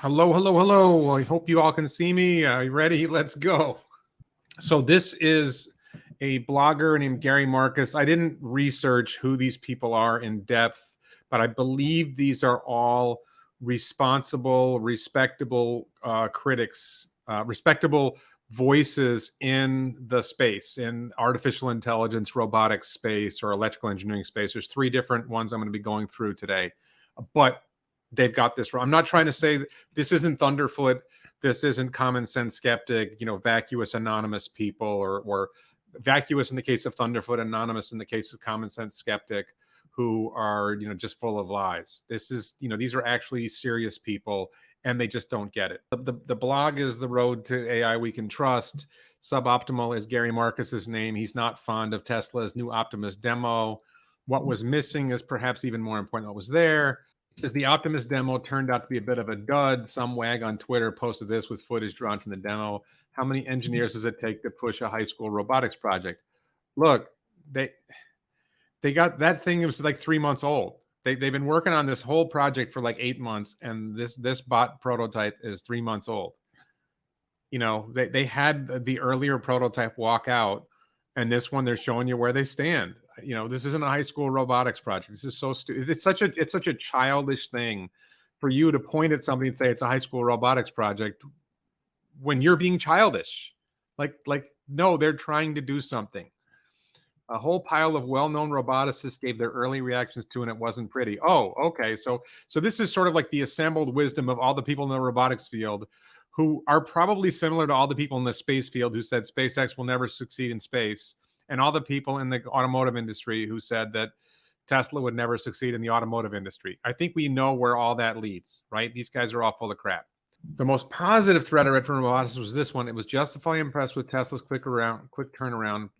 Hello, hello, hello. I hope you all can see me. Are you ready? Let's go. So this is a blogger named Gary Marcus. I didn't research who these people are in depth, but I believe these are all responsible, respectable critics, respectable voices in the space, in artificial intelligence, robotics space, or electrical engineering space. There's three different ones I'm going to be going through today. But they've got this wrong. I'm not trying to say this isn't Thunderfoot. This isn't Common Sense Skeptic, vacuous anonymous people, or vacuous in the case of Thunderfoot, anonymous in the case of Common Sense Skeptic, who are, just full of lies. This is, these are actually serious people, and they just don't get it. The blog is The Road to AI We Can Trust. Suboptimal is Gary Marcus's name. He's not fond of Tesla's new Optimus demo. What was missing is perhaps even more important than what was there. It says the Optimus demo turned out to be a bit of a dud. Some wag on Twitter posted this with footage drawn from the demo. How many engineers does it take to push a high school robotics project? Look, they got that thing. It was like 3 months old. They've been working on this whole project for like 8 months, and this bot prototype is 3 months old. They had the earlier prototype walk out, and this one they're showing you where they stand. This isn't a high school robotics project. This is so stupid. It's such a childish thing for you to point at somebody and say it's a high school robotics project when you're being childish. Like no, they're trying to do something. A whole pile of well-known roboticists gave their early reactions to, and it wasn't pretty. Oh, okay. So this is sort of like the assembled wisdom of all the people in the robotics field who are probably similar to all the people in the space field who said SpaceX will never succeed in space, and all the people in the automotive industry who said that Tesla would never succeed in the automotive industry. I think we know where all that leads, right? These guys are all full of crap. The most positive thread I read from roboticists was this one. It was justifiably impressed with Tesla's quick turnaround.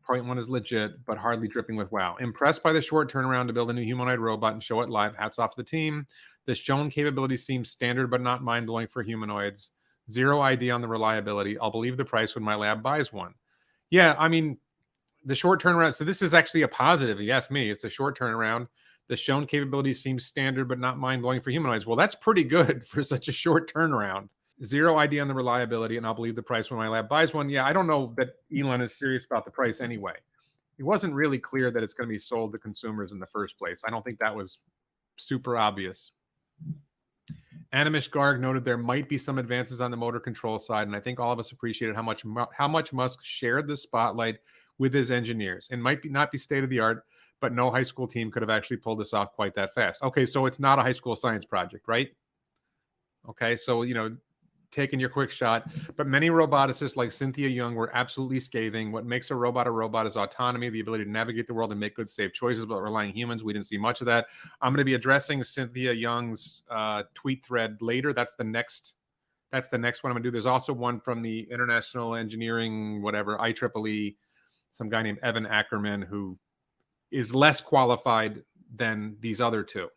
Point one is legit, but hardly dripping with wow. Impressed by the short turnaround to build a new humanoid robot and show it live. Hats off to the team. The shown capability seems standard, but not mind-blowing for humanoids. Zero idea on the reliability. I'll believe the price when my lab buys one. Yeah, I mean, the short turnaround. So this is actually a positive, if you ask me. It's a short turnaround. The shown capability seems standard, but not mind-blowing for humanoids. Well, that's pretty good for such a short turnaround. Zero idea on the reliability, and I'll believe the price when my lab buys one. Yeah, I don't know that Elon is serious about the price anyway. It wasn't really clear that it's going to be sold to consumers in the first place. I don't think that was super obvious. Animish Garg noted there might be some advances on the motor control side, and I think all of us appreciated how much Musk shared the spotlight with his engineers. It might not be state of the art, but no high school team could have actually pulled this off quite that fast. Okay, so it's not a high school science project, right? Okay, so taking your quick shot, but many roboticists like Cynthia Yeung were absolutely scathing. What makes a robot is autonomy, the ability to navigate the world and make good, safe choices, but relying humans. We didn't see much of that. I'm going to be addressing Cynthia Yeung's tweet thread later. That's the next one I'm going to do. There's also one from the International Engineering, whatever, IEEE, some guy named Evan Ackerman, who is less qualified than these other two.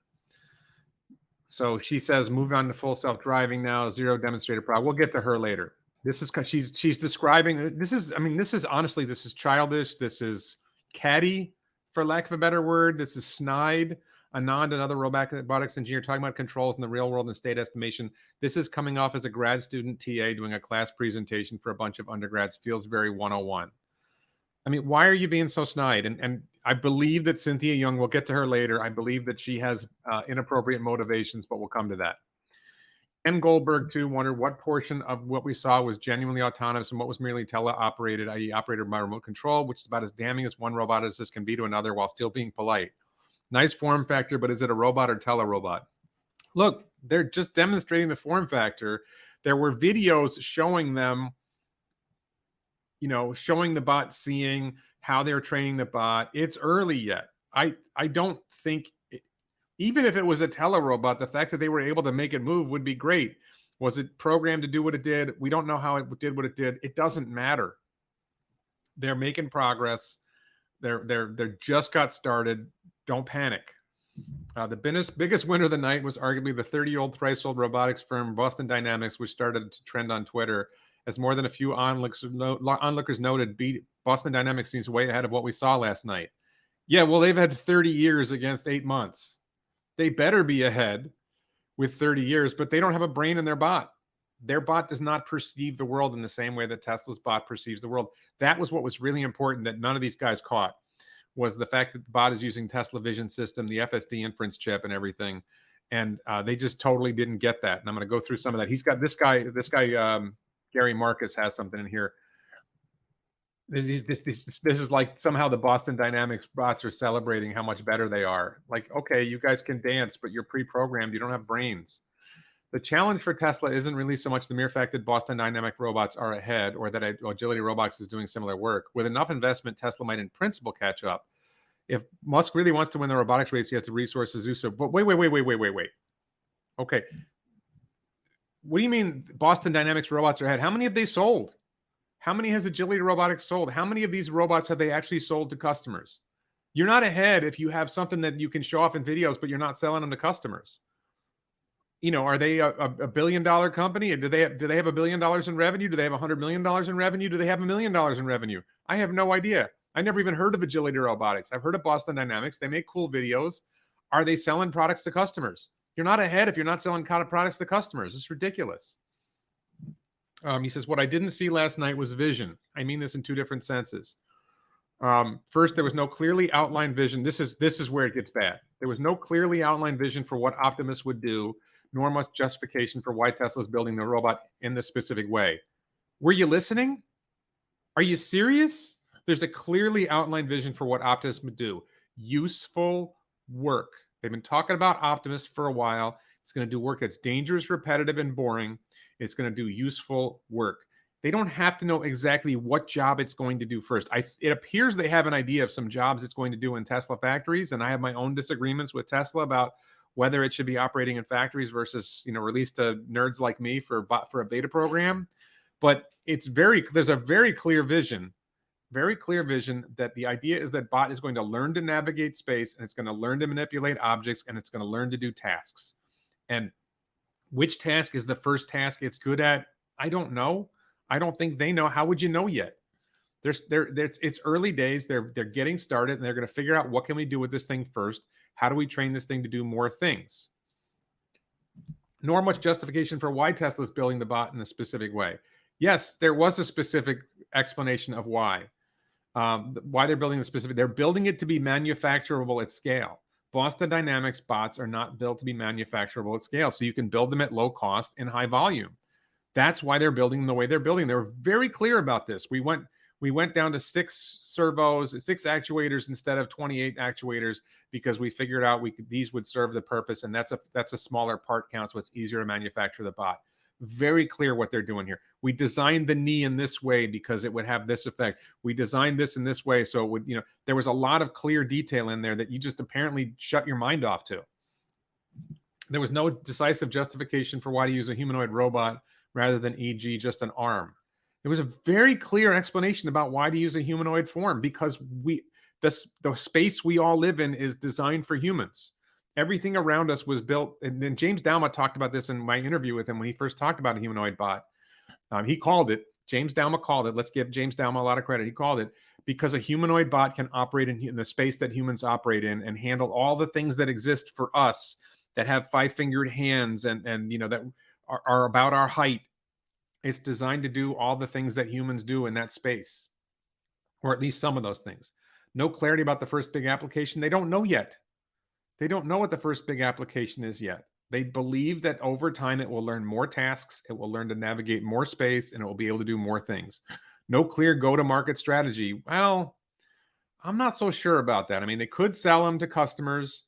So she says, move on to full self-driving now, zero demonstrated problem. We'll get to her later. This is she's describing, this is honestly, this is childish. This is catty, for lack of a better word. This is snide. Anand, another robotics engineer, talking about controls in the real world and state estimation. This is coming off as a grad student TA doing a class presentation for a bunch of undergrads. Feels very 101. I mean, why are you being so snide? And I believe that Cynthia Yeung, we'll get to her later. I believe that she has inappropriate motivations, but we'll come to that. Ken Goldberg, too, wondered what portion of what we saw was genuinely autonomous and what was merely teleoperated, i.e. operated by remote control, which is about as damning as one roboticist can be to another while still being polite. Nice form factor, but is it a robot or telerobot? Look, they're just demonstrating the form factor. There were videos showing them, showing the bot, seeing how they're training the bot. It's early yet. I don't think, even if it was a telerobot, the fact that they were able to make it move would be great. Was it programmed to do what it did? We don't know how it did what it did. It doesn't matter. They're making progress. They're just got started. Don't panic. The biggest winner of the night was arguably the 30-year-old thrice-sold robotics firm Boston Dynamics, which started to trend on Twitter. As more than a few onlookers noted, Boston Dynamics seems way ahead of what we saw last night. Yeah, well, they've had 30 years against 8 months. They better be ahead. with 30 years, but they don't have a brain in their bot. Their bot does not perceive the world in the same way that Tesla's bot perceives the world. That was what was really important that none of these guys caught, was the fact that the bot is using Tesla Vision System, the FSD inference chip, and everything. And they just totally didn't get that. And I'm going to go through some of that. He's got this guy, Gary Marcus has something in here. This is like somehow the Boston Dynamics bots are celebrating how much better they are. Like, okay, you guys can dance, but you're pre-programmed. You don't have brains. The challenge for Tesla isn't really so much the mere fact that Boston Dynamic robots are ahead or that Agility Robotics is doing similar work. With enough investment, Tesla might in principle catch up. If Musk really wants to win the robotics race, he has the resources to do so. But wait. Okay. What do you mean Boston Dynamics robots are ahead? How many have they sold? How many has Agility Robotics sold? How many of these robots have they actually sold to customers? You're not ahead if you have something that you can show off in videos, but you're not selling them to customers. You know, are they a $1 billion company? Do they have $1 billion in revenue? Do they have $100 million in revenue? Do they have $1 million in revenue? I have no idea. I never even heard of Agility Robotics. I've heard of Boston Dynamics. They make cool videos. Are they selling products to customers? You're not ahead if you're not selling products to customers. It's ridiculous. He says, what I didn't see last night was vision. I mean this in two different senses. First, there was no clearly outlined vision. This is where it gets bad. There was no clearly outlined vision for what Optimus would do, nor much justification for why Tesla's building the robot in this specific way. Were you listening? Are you serious? There's a clearly outlined vision for what Optimus would do. Useful work. They've been talking about Optimus for a while. It's going to do work that's dangerous, repetitive, and boring. It's going to do useful work. They don't have to know exactly what job it's going to do first. It appears they have an idea of some jobs it's going to do in Tesla factories, and I have my own disagreements with Tesla about whether it should be operating in factories versus, released to nerds like me for a beta program. But there's a very clear vision that the idea is that bot is going to learn to navigate space, and it's going to learn to manipulate objects, and it's going to learn to do tasks. And which task is the first task it's good at? I don't know. I don't think they know. How would you know yet? It's early days. They're getting started, and they're going to figure out what can we do with this thing first. How do we train this thing to do more things? Nor much justification for why Tesla's building the bot in a specific way. Yes, there was a specific explanation of why they're building the specific. They're building it to be manufacturable at scale. Boston Dynamics bots are not built to be manufacturable at scale, so you can build them at low cost and high volume. That's why they're building them the way they're building. They were very clear about this. We went down to 6 servos, 6 actuators instead of 28 actuators because we figured out these would serve the purpose, and that's a smaller part count, so it's easier to manufacture the bot. Very clear what they're doing here. We designed the knee in this way because it would have this effect. We designed this in this way so it would, there was a lot of clear detail in there that you just apparently shut your mind off to. There was no decisive justification for why to use a humanoid robot rather than, e.g., just an arm. There was a very clear explanation about why to use a humanoid form because the space we all live in is designed for humans. Everything around us was built, and then James Dalma talked about this in my interview with him when he first talked about a humanoid bot. He called it, James Dalma called it, let's give James Dalma a lot of credit. He called it because a humanoid bot can operate in the space that humans operate in and handle all the things that exist for us that have 5-fingered hands and that are about our height. It's designed to do all the things that humans do in that space, or at least some of those things. No clarity about the first big application. They don't know yet. They don't know what the first big application is yet. They believe that over time it will learn more tasks, it will learn to navigate more space, and it will be able to do more things. No clear go-to-market strategy. Well, I'm not so sure about that. I mean, they could sell them to customers.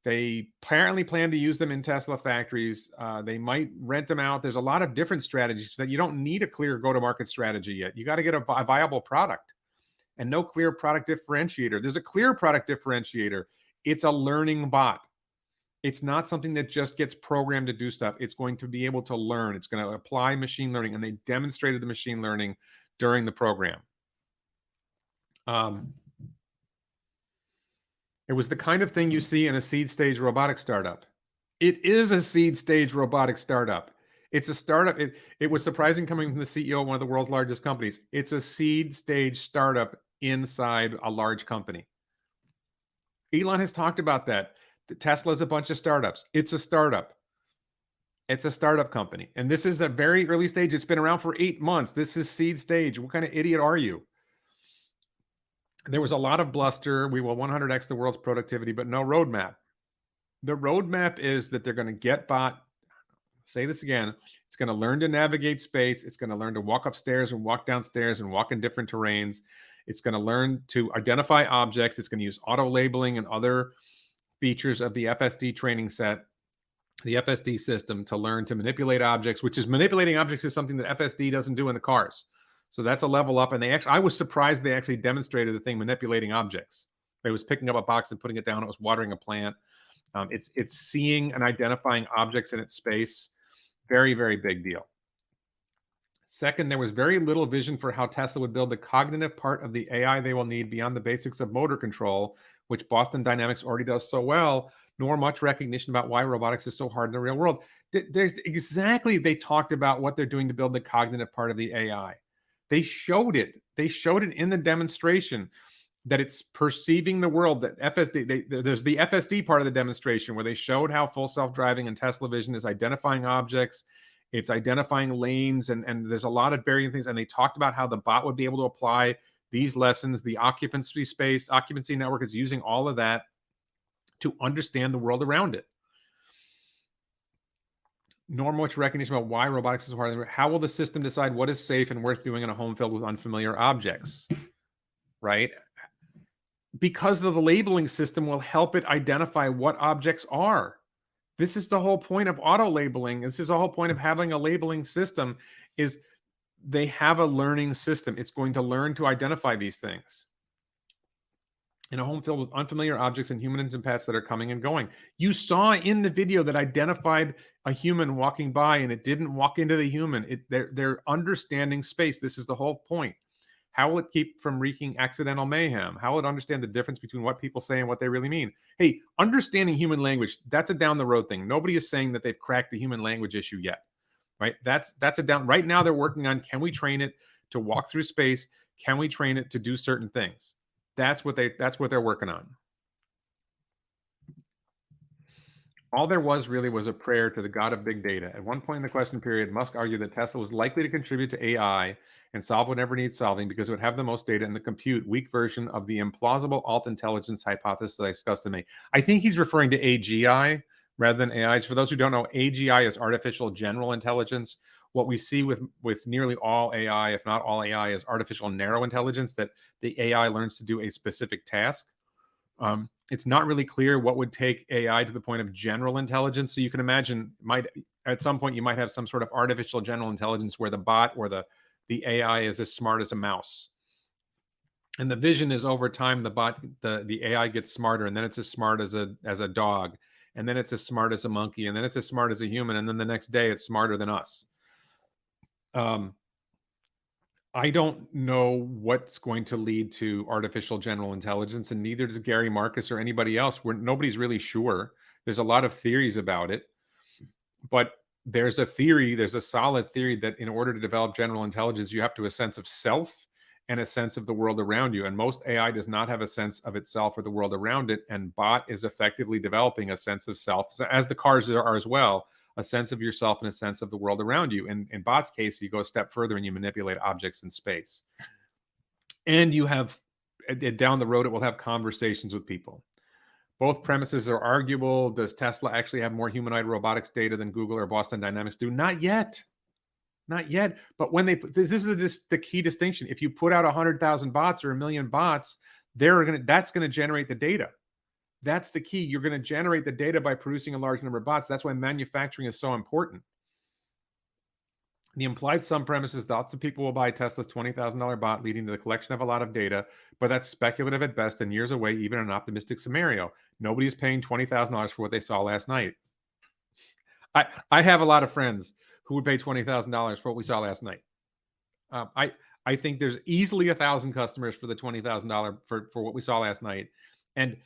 They apparently plan to use them in Tesla factories. They might rent them out. There's a lot of different strategies that you don't need a clear go-to-market strategy yet. You got to get a viable product and no clear product differentiator. There's a clear product differentiator. It's a learning bot. It's not something that just gets programmed to do stuff. It's going to be able to learn. It's going to apply machine learning, and they demonstrated the machine learning during the program. It was the kind of thing you see in a seed stage robotic startup. It is a seed stage robotic startup. It's a startup. It was surprising coming from the CEO of one of the world's largest companies. It's a seed stage startup inside a large company. Elon has talked about that. Tesla's a bunch of startups. It's a startup. It's a startup company. And this is a very early stage. It's been around for 8 months. This is seed stage. What kind of idiot are you? There was a lot of bluster. We will 100x the world's productivity, but no roadmap. The roadmap is that they're going to get bot. Say this again. It's going to learn to navigate space. It's going to learn to walk upstairs and walk downstairs and walk in different terrains. It's going to learn to identify objects. It's going to use auto labeling and other features of the FSD training set, the FSD system, to learn to manipulate objects, which is manipulating objects is something that FSD doesn't do in the cars. So that's a level up. And I was surprised they actually demonstrated the thing manipulating objects. It was picking up a box and putting it down. It was watering a plant. It's seeing and identifying objects in its space. Very, very big deal. Second, there was very little vision for how Tesla would build the cognitive part of the AI they will need beyond the basics of motor control, which Boston Dynamics already does so well, nor much recognition about why robotics is so hard in the real world. They talked about what they're doing to build the cognitive part of the AI. They showed it. They showed it in the demonstration that it's perceiving the world. That FSD, there's the FSD part of the demonstration where they showed how full self-driving and Tesla Vision is identifying objects. It's identifying lanes, and there's a lot of varying things. And they talked about how the bot would be able to apply these lessons. The occupancy network is using all of that to understand the world around it. Nor much recognition about why robotics is hard. How will the system decide what is safe and worth doing in a home filled with unfamiliar objects? Right? Because of the labeling system will help it identify what objects are. This is the whole point of auto labeling. This is the whole point of having a labeling system, is they have a learning system. It's going to learn to identify these things. In a home filled with unfamiliar objects and humans and pets that are coming and going. You saw in the video that identified a human walking by and it didn't walk into the human. They're understanding space. This is the whole point. How will it keep from wreaking accidental mayhem? How will it understand the difference between what people say and what they really mean? Hey, understanding human language, that's a down the road thing. Nobody is saying that they've cracked the human language issue yet, right? That's a down. Right now they're working on, can we train it to walk through space? Can we train it to do certain things? That's what they're working on. All there was really was a prayer to the god of big data. At one point in the question period, Musk argued that Tesla was likely to contribute to AI and solve whatever needs solving because it would have the most data in the compute, weak version of the implausible alt intelligence hypothesis I discussed in May. I think he's referring to AGI rather than AI. For those who don't know, AGI is artificial general intelligence. What we see with nearly all AI, if not all AI, is artificial narrow intelligence, that the AI learns to do a specific task. It's not really clear what would take AI to the point of general intelligence. So you can imagine, at some point you might have some sort of artificial general intelligence where the bot or the AI is as smart as a mouse. And the vision is over time the AI gets smarter, and then it's as smart as a dog, and then it's as smart as a monkey, and then it's as smart as a human, and then the next day it's smarter than us. I don't know what's going to lead to artificial general intelligence, and neither does Gary Marcus or anybody else. Nobody's really sure. There's a lot of theories about it, but there's a solid theory that in order to develop general intelligence, you have to have a sense of self and a sense of the world around you. And most AI does not have a sense of itself or the world around it. And bot is effectively developing a sense of self, as the cars are as well. A sense of yourself and a sense of the world around you. In bot's case, you go a step further and you manipulate objects in space. And you have, down the road, it will have conversations with people. Both premises are arguable. Does Tesla actually have more humanoid robotics data than Google or Boston Dynamics do? Not yet. Not yet. But when this is the key distinction. If you put out 100,000 bots or 1 million bots, that's going to generate the data. That's the key. You're going to generate the data by producing a large number of bots. That's why manufacturing is so important. The implied sum premise is lots of people will buy Tesla's $20,000 bot, leading to the collection of a lot of data, but that's speculative at best and years away, even in an optimistic scenario. Nobody is paying $20,000 for what they saw last night. I have a lot of friends who would pay $20,000 for what we saw last night. I think there's easily 1,000 customers for the $20,000 for what we saw last night. And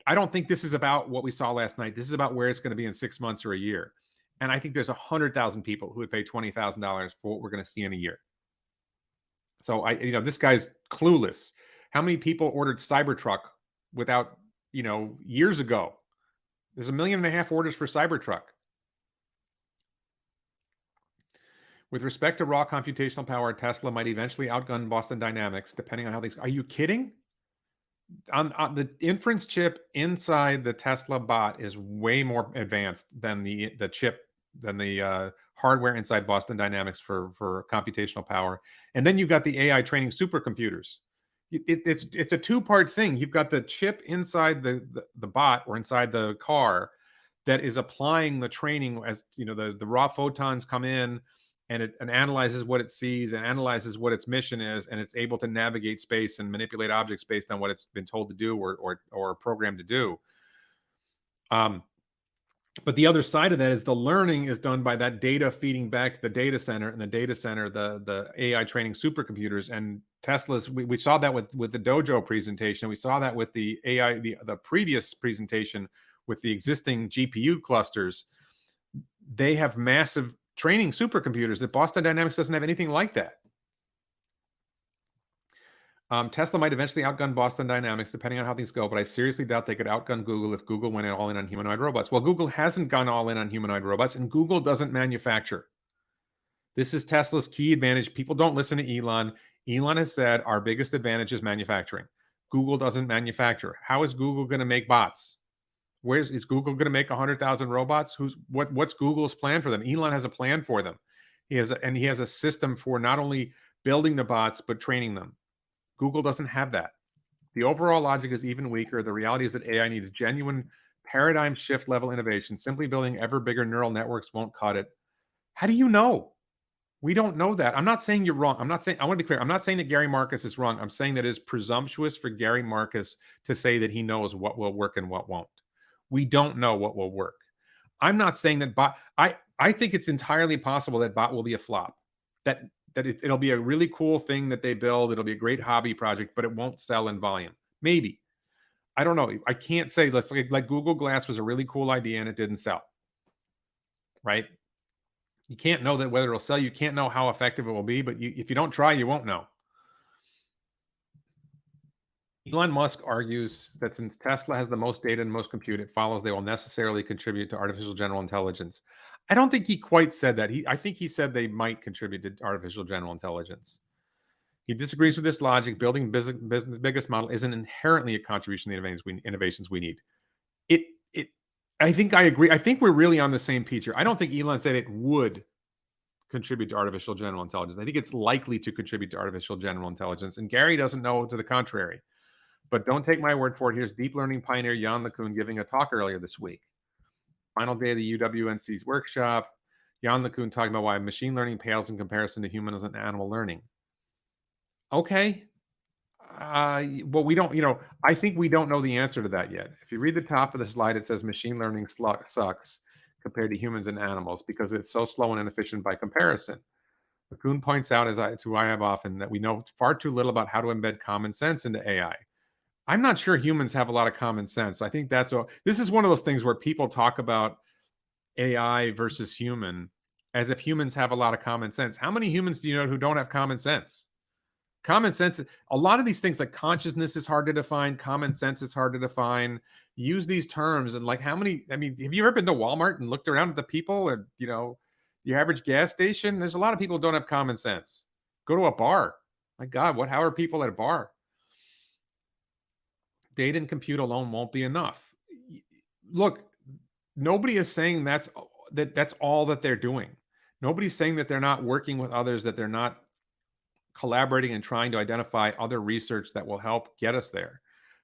I don't think this is about what we saw last night. This is about where it's going to be in 6 months or a year. And I think there's 100,000 people who would pay $20,000 for what we're going to see in a year. So this guy's clueless. How many people ordered Cybertruck without, years ago? There's 1.5 million orders for Cybertruck. With respect to raw computational power, Tesla might eventually outgun Boston Dynamics, depending on how these. Are you kidding? On the inference chip inside the Tesla bot is way more advanced than the chip than the hardware inside Boston Dynamics for computational power. And then you've got the AI training supercomputers. It's a two-part thing. You've got the chip inside the bot or inside the car that is applying the training as the raw photons come in and it analyzes what it sees and analyzes what its mission is, and it's able to navigate space and manipulate objects based on what it's been told to do or programmed to do. But the other side of that is the learning is done by that data feeding back to the data center, and the data center, the AI training supercomputers. And Tesla's, we saw that with the Dojo presentation. We saw that with the AI, the previous presentation with the existing GPU clusters. They have massive training supercomputers that Boston Dynamics doesn't have anything like that. Tesla might eventually outgun Boston Dynamics, depending on how things go, but I seriously doubt they could outgun Google if Google went all in on humanoid robots. Well, Google hasn't gone all in on humanoid robots, and Google doesn't manufacture. This is Tesla's key advantage. People don't listen to Elon. Elon has said our biggest advantage is manufacturing. Google doesn't manufacture. How is Google going to make bots? Is Google going to make 100,000 robots? What's Google's plan for them? Elon has a plan for them. He has a system for not only building the bots but training them. Google doesn't have that. The overall logic is even weaker. The reality is that AI needs genuine paradigm shift level innovation. Simply building ever bigger neural networks won't cut it. How do you know? We don't know that. I'm not saying you're wrong. I want to be clear. I'm not saying that Gary Marcus is wrong. I'm saying that it is presumptuous for Gary Marcus to say that he knows what will work and what won't. We don't know what will work. I'm not saying that bot. I think it's entirely possible that bot will be a flop. That it'll be a really cool thing that they build. It'll be a great hobby project, but it won't sell in volume. Maybe. I don't know. I can't say. Like Google Glass was a really cool idea and it didn't sell. Right? You can't know that whether it'll sell. You can't know how effective it will be, but if you don't try, you won't know. Elon Musk argues that since Tesla has the most data and most compute, it follows they will necessarily contribute to artificial general intelligence. I don't think he quite said that. I think he said they might contribute to artificial general intelligence. He disagrees with this logic. Building business biggest model isn't inherently a contribution to the innovations we need. I think I agree. I think we're really on the same page here. I don't think Elon said it would contribute to artificial general intelligence. I think it's likely to contribute to artificial general intelligence. And Gary doesn't know to the contrary. But don't take my word for it. Here's deep learning pioneer Jan LeCun giving a talk earlier this week. Final day of the UWNC's workshop. Jan LeCun talking about why machine learning pales in comparison to human and animal learning. Okay. Well, we don't, I think we don't know the answer to that yet. If you read the top of the slide, it says machine learning sucks compared to humans and animals because it's so slow and inefficient by comparison. LeCun points out, as who I have often, that we know far too little about how to embed common sense into AI. I'm not sure humans have a lot of common sense. I think this is one of those things where people talk about AI versus human as if humans have a lot of common sense. How many humans do you know who don't have common sense? Common sense, a lot of these things like consciousness is hard to define. Common sense is hard to define. Use these terms and have you ever been to Walmart and looked around at the people and, your average gas station? There's a lot of people who don't have common sense. Go to a bar. My God, how are people at a bar? Data and compute alone won't be enough. Look, nobody is saying that's all that they're doing. Nobody's saying that they're not working with others, that they're not collaborating and trying to identify other research that will help get us there.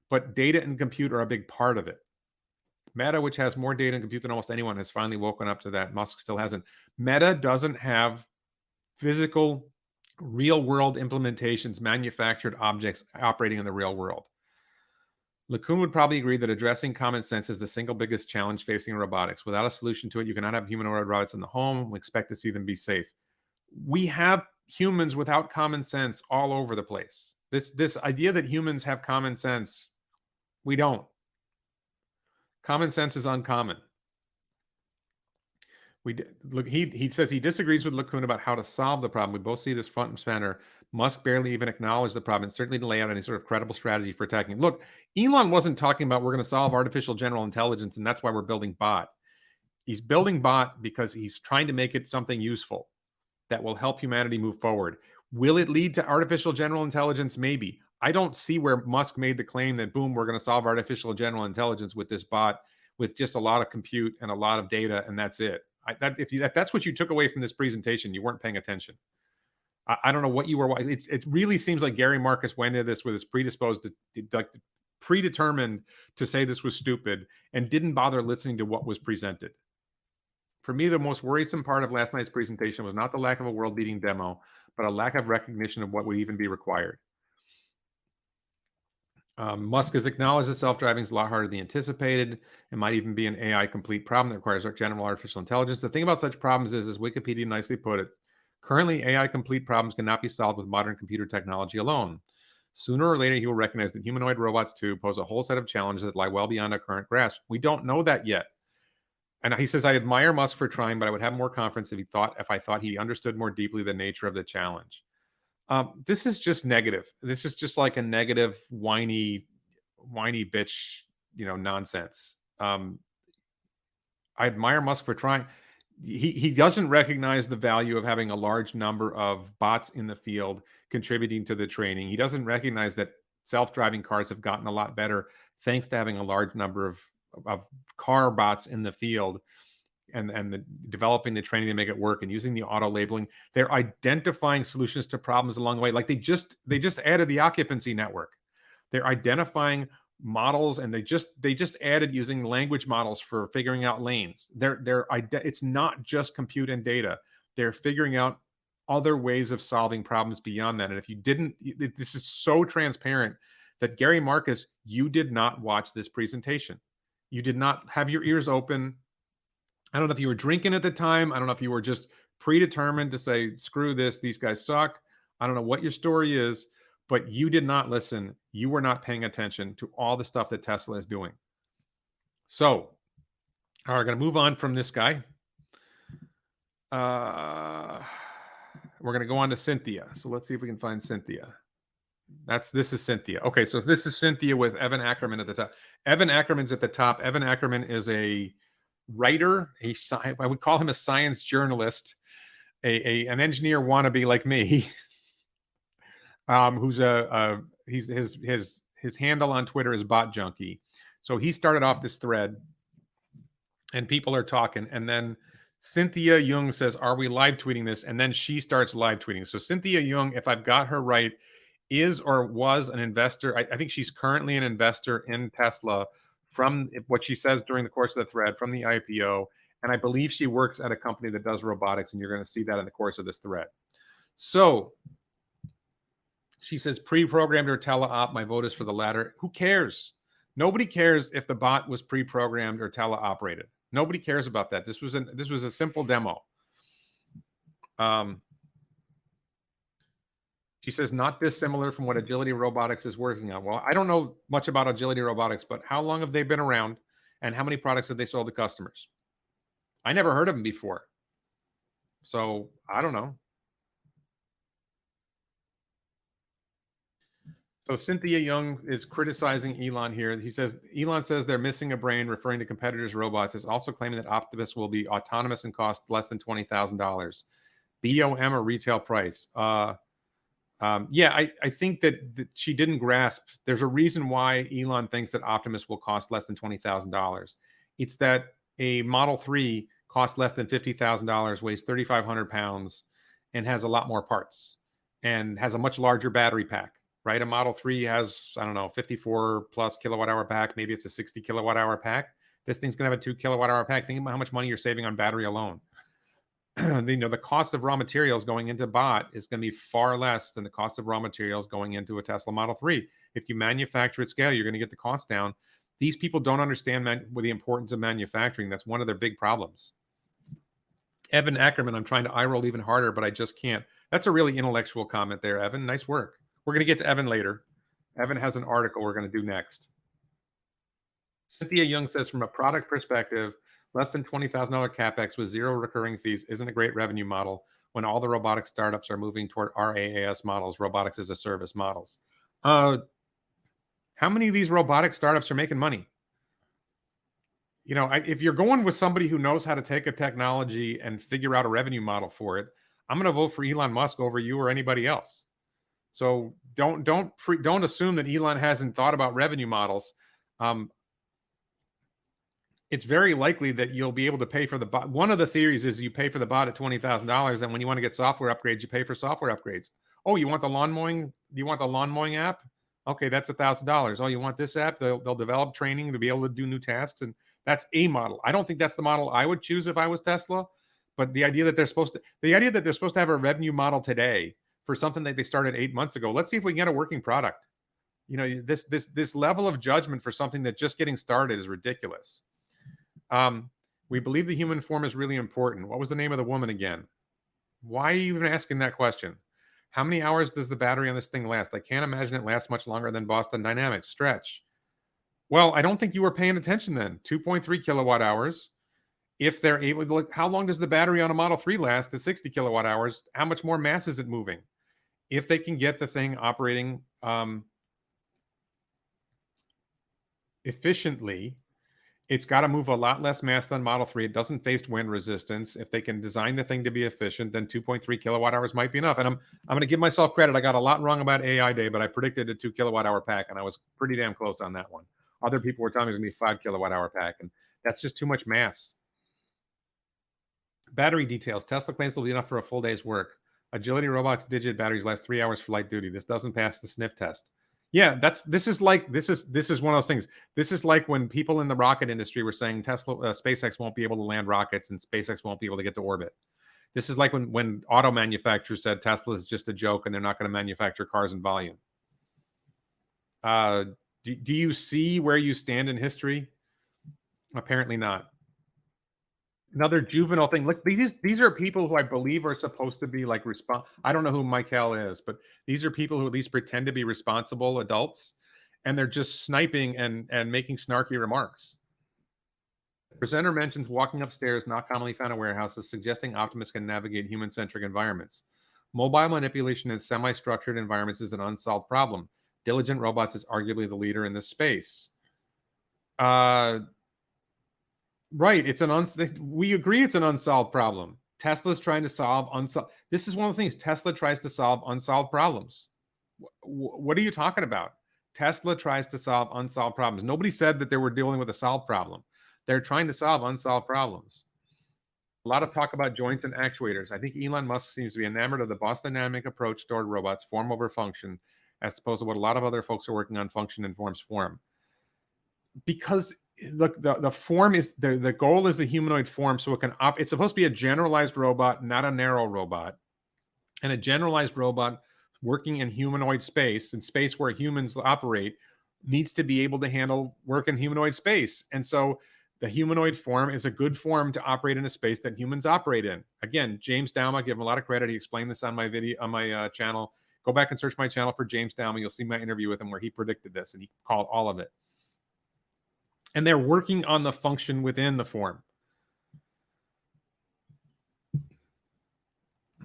But data and compute are a big part of it. Meta, which has more data and compute than almost anyone, has finally woken up to that. Musk still hasn't. Meta doesn't have physical, real-world implementations, manufactured objects operating in the real world. LeCun would probably agree that addressing common sense is the single biggest challenge facing robotics. Without a solution to it, you cannot have humanoid robots in the home. We expect to see them be safe. We have humans without common sense all over the place. This idea that humans have common sense, we don't. Common sense is uncommon. He says he disagrees with LeCun about how to solve the problem. We both see this front and center. Musk barely even acknowledged the problem and certainly didn't lay out any sort of credible strategy for attacking it. Look, Elon wasn't talking about we're going to solve artificial general intelligence and that's why we're building bot. He's building bot because he's trying to make it something useful. that will help humanity move forward. Will it lead to artificial general intelligence? Maybe. I don't see where Musk made the claim that, boom, we're going to solve artificial general intelligence with this bot with just a lot of compute and a lot of data, and that's it. If that's what you took away from this presentation, you weren't paying attention. I don't know what you were. It really seems like Gary Marcus went into this with his predetermined to say this was stupid and didn't bother listening to what was presented. For me, the most worrisome part of last night's presentation was not the lack of a world-beating demo, but a lack of recognition of what would even be required. Musk has acknowledged that self-driving is a lot harder than anticipated. It might even be an AI complete problem that requires general artificial intelligence. The thing about such problems is, as Wikipedia nicely put it, currently AI complete problems cannot be solved with modern computer technology alone. Sooner or later, he will recognize that humanoid robots too pose a whole set of challenges that lie well beyond our current grasp. We don't know that yet. And he says, I admire Musk for trying, but I would have more confidence if I thought he understood more deeply the nature of the challenge. This is just negative. This is just like a negative, whiny bitch, nonsense. I admire Musk for trying. He doesn't recognize the value of having a large number of bots in the field contributing to the training. He doesn't recognize that self-driving cars have gotten a lot better thanks to having a large number of car bots in the field and developing the training to make it work and using the auto labeling. They're identifying solutions to problems along the way. Like they just added the occupancy network. They're identifying models, and they just added using language models for figuring out lanes. It's not just compute and data. They're figuring out other ways of solving problems beyond that. And if you didn't, this is so transparent that Gary Marcus, you did not watch this presentation. You did not have your ears open. I don't know if you were drinking at the time. I don't know if you were just predetermined to say, screw this, these guys suck. I don't know what your story is, but you did not listen. You were not paying attention to all the stuff that Tesla is doing. So, all right, going to move on from this guy. We're going to go on to Cynthia. So let's see if we can find Cynthia. This is Cynthia. Okay, so this is Cynthia with Evan Ackerman at the top. Evan Ackerman's at the top. Evan Ackerman is a writer. I would call him a science journalist, an engineer wannabe like me. Who's his handle on Twitter is Bot Junkie. So he started off this thread, and people are talking, and then Cynthia Yeung says, "Are we live tweeting this?" And then she starts live tweeting. So Cynthia Yeung, if I've got her right, is or was an investor. I think she's currently an investor in Tesla from what she says during the course of the thread, from the IPO. And I believe she works at a company that does robotics, and you're going to see that in the course of this thread. So she says, pre-programmed or tele-op, my vote is for the latter. Who cares? Nobody cares if the bot was pre-programmed or tele-operated. Nobody cares about that. This was a simple demo. She says, not dissimilar from what Agility Robotics is working on. Well, I don't know much about Agility Robotics, but how long have they been around, and how many products have they sold to customers? I never heard of them before. So I don't know. So Cynthia Yeung is criticizing Elon here. He says, Elon says they're missing a brain, referring to competitors' robots. Is also claiming that Optimus will be autonomous and cost less than $20,000. BOM or retail price? Yeah, I think that she didn't grasp. There's a reason why Elon thinks that Optimus will cost less than $20,000. It's that a Model 3 costs less than $50,000, weighs 3,500 pounds, and has a lot more parts, and has a much larger battery pack. Right? A Model 3 has, I don't know, 54 plus kilowatt hour pack. Maybe it's a 60 kilowatt hour pack. This thing's going to have a 2 kilowatt hour pack. Think about how much money you're saving on battery alone. The cost of raw materials going into bot is going to be far less than the cost of raw materials going into a Tesla Model 3. If you manufacture at scale, you're going to get the cost down. These people don't understand the importance of manufacturing. That's one of their big problems. Evan Ackerman, I'm trying to eye roll even harder, but I just can't. That's a really intellectual comment there, Evan. Nice work. We're going to get to Evan later. Evan has an article we're going to do next. Cynthia Yeung says, from a product perspective, less than $20,000 capex with zero recurring fees isn't a great revenue model when all the robotic startups are moving toward RaaS models, robotics as a service models. How many of these robotic startups are making money? If you're going with somebody who knows how to take a technology and figure out a revenue model for it, I'm going to vote for Elon Musk over you or anybody else. So don't assume that Elon hasn't thought about revenue models. It's very likely that you'll be able to pay for the bot. One of the theories is you pay for the bot at $20,000, and when you want to get software upgrades, you pay for software upgrades. Oh, you want the lawn mowing? You want the lawn mowing app? Okay, that's $1,000. Oh, you want this app? They'll develop training to be able to do new tasks, and that's a model. I don't think that's the model I would choose if I was Tesla, but the idea that they're supposed to have a revenue model today for something that they started 8 months ago. Let's see if we can get a working product. You know, this level of judgment for something that's just getting started is ridiculous. We believe the human form is really important. What was the name of the woman again? Why are you even asking that question? How many hours does the battery on this thing last? I can't imagine it lasts much longer than Boston Dynamics. Stretch. Well, I don't think you were paying attention then. 2.3 kilowatt hours. If they're able to look, how long does the battery on a Model 3 last at 60 kilowatt hours? How much more mass is it moving? If they can get the thing operating efficiently, it's got to move a lot less mass than Model 3. It doesn't face wind resistance. If they can design the thing to be efficient, then 2.3 kilowatt hours might be enough. And I'm going to give myself credit. I got a lot wrong about AI Day, but I predicted a 2 kilowatt hour pack, and I was pretty damn close on that one. Other people were telling me it was going to be 5 kilowatt hour pack, and that's just too much mass. Battery details. Tesla claims will be enough for a full day's work. Agility Robots Digit batteries last 3 hours for light duty. This doesn't pass the sniff test. Yeah, this is one of those things. This is like when people in the rocket industry were saying SpaceX won't be able to land rockets and SpaceX won't be able to get to orbit. This is like when auto manufacturers said Tesla is just a joke and they're not going to manufacture cars in volume. Do you see where you stand in history? Apparently not. Another juvenile thing. Look, these are people who I believe are supposed to be like I don't know who Michael is, but these are people who at least pretend to be responsible adults, and they're just sniping and making snarky remarks. The presenter mentions walking upstairs, not commonly found in warehouses, suggesting Optimus can navigate human-centric environments. Mobile manipulation in semi-structured environments is an unsolved problem. Diligent Robots is arguably the leader in this space. Right. We agree it's an unsolved problem. Tesla's trying to solve unsolved. This is one of the things Tesla tries to solve unsolved problems. What are you talking about? Tesla tries to solve unsolved problems. Nobody said that they were dealing with a solved problem. They're trying to solve unsolved problems. A lot of talk about joints and actuators. I think Elon Musk seems to be enamored of the Boston Dynamic approach toward robots, form over function, as opposed to what a lot of other folks are working on, function informs form. Because look, the form is the goal is the humanoid form, so it can it's supposed to be a generalized robot, not a narrow robot. And a generalized robot working in humanoid space, in space where humans operate, needs to be able to handle work in humanoid space. And so the humanoid form is a good form to operate in a space that humans operate in. Again, James Douma, give him a lot of credit. He explained this on my video, on my channel. Go back and search my channel for James Douma. You'll see my interview with him where he predicted this, and he called all of it. And they're working on the function within the form.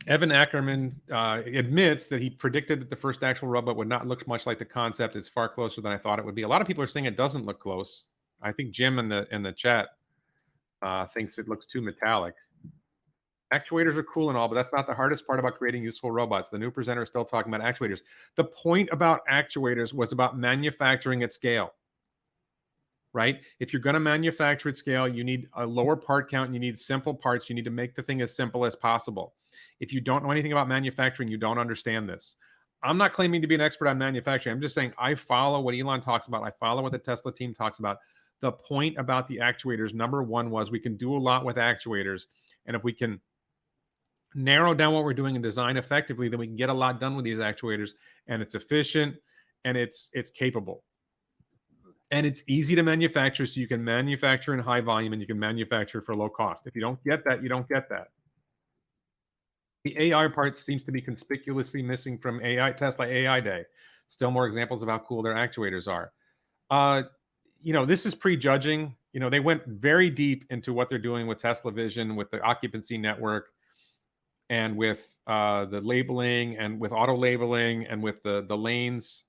Evan Ackerman admits that he predicted that the first actual robot would not look much like the concept. It's far closer than I thought it would be. A lot of people are saying it doesn't look close. I think Jim in the chat thinks it looks too metallic. Actuators are cool and all, but that's not the hardest part about creating useful robots. The new presenter is still talking about actuators. The point about actuators was about manufacturing at scale. Right? If you're going to manufacture at scale, you need a lower part count and you need simple parts. You need to make the thing as simple as possible. If you don't know anything about manufacturing, you don't understand this. I'm not claiming to be an expert on manufacturing. I'm just saying I follow what Elon talks about. I follow what the Tesla team talks about. The point about the actuators, number one, was we can do a lot with actuators. And if we can narrow down what we're doing and design effectively, then we can get a lot done with these actuators. And it's efficient and it's capable. And it's easy to manufacture, so you can manufacture in high volume and you can manufacture for low cost. If you don't get that, you don't get that. The AI part seems to be conspicuously missing from Tesla AI Day. Still more examples of how cool their actuators are. This is prejudging. They went very deep into what they're doing with Tesla Vision, with the occupancy network, and with the labeling, and with auto labeling, and with the lanes.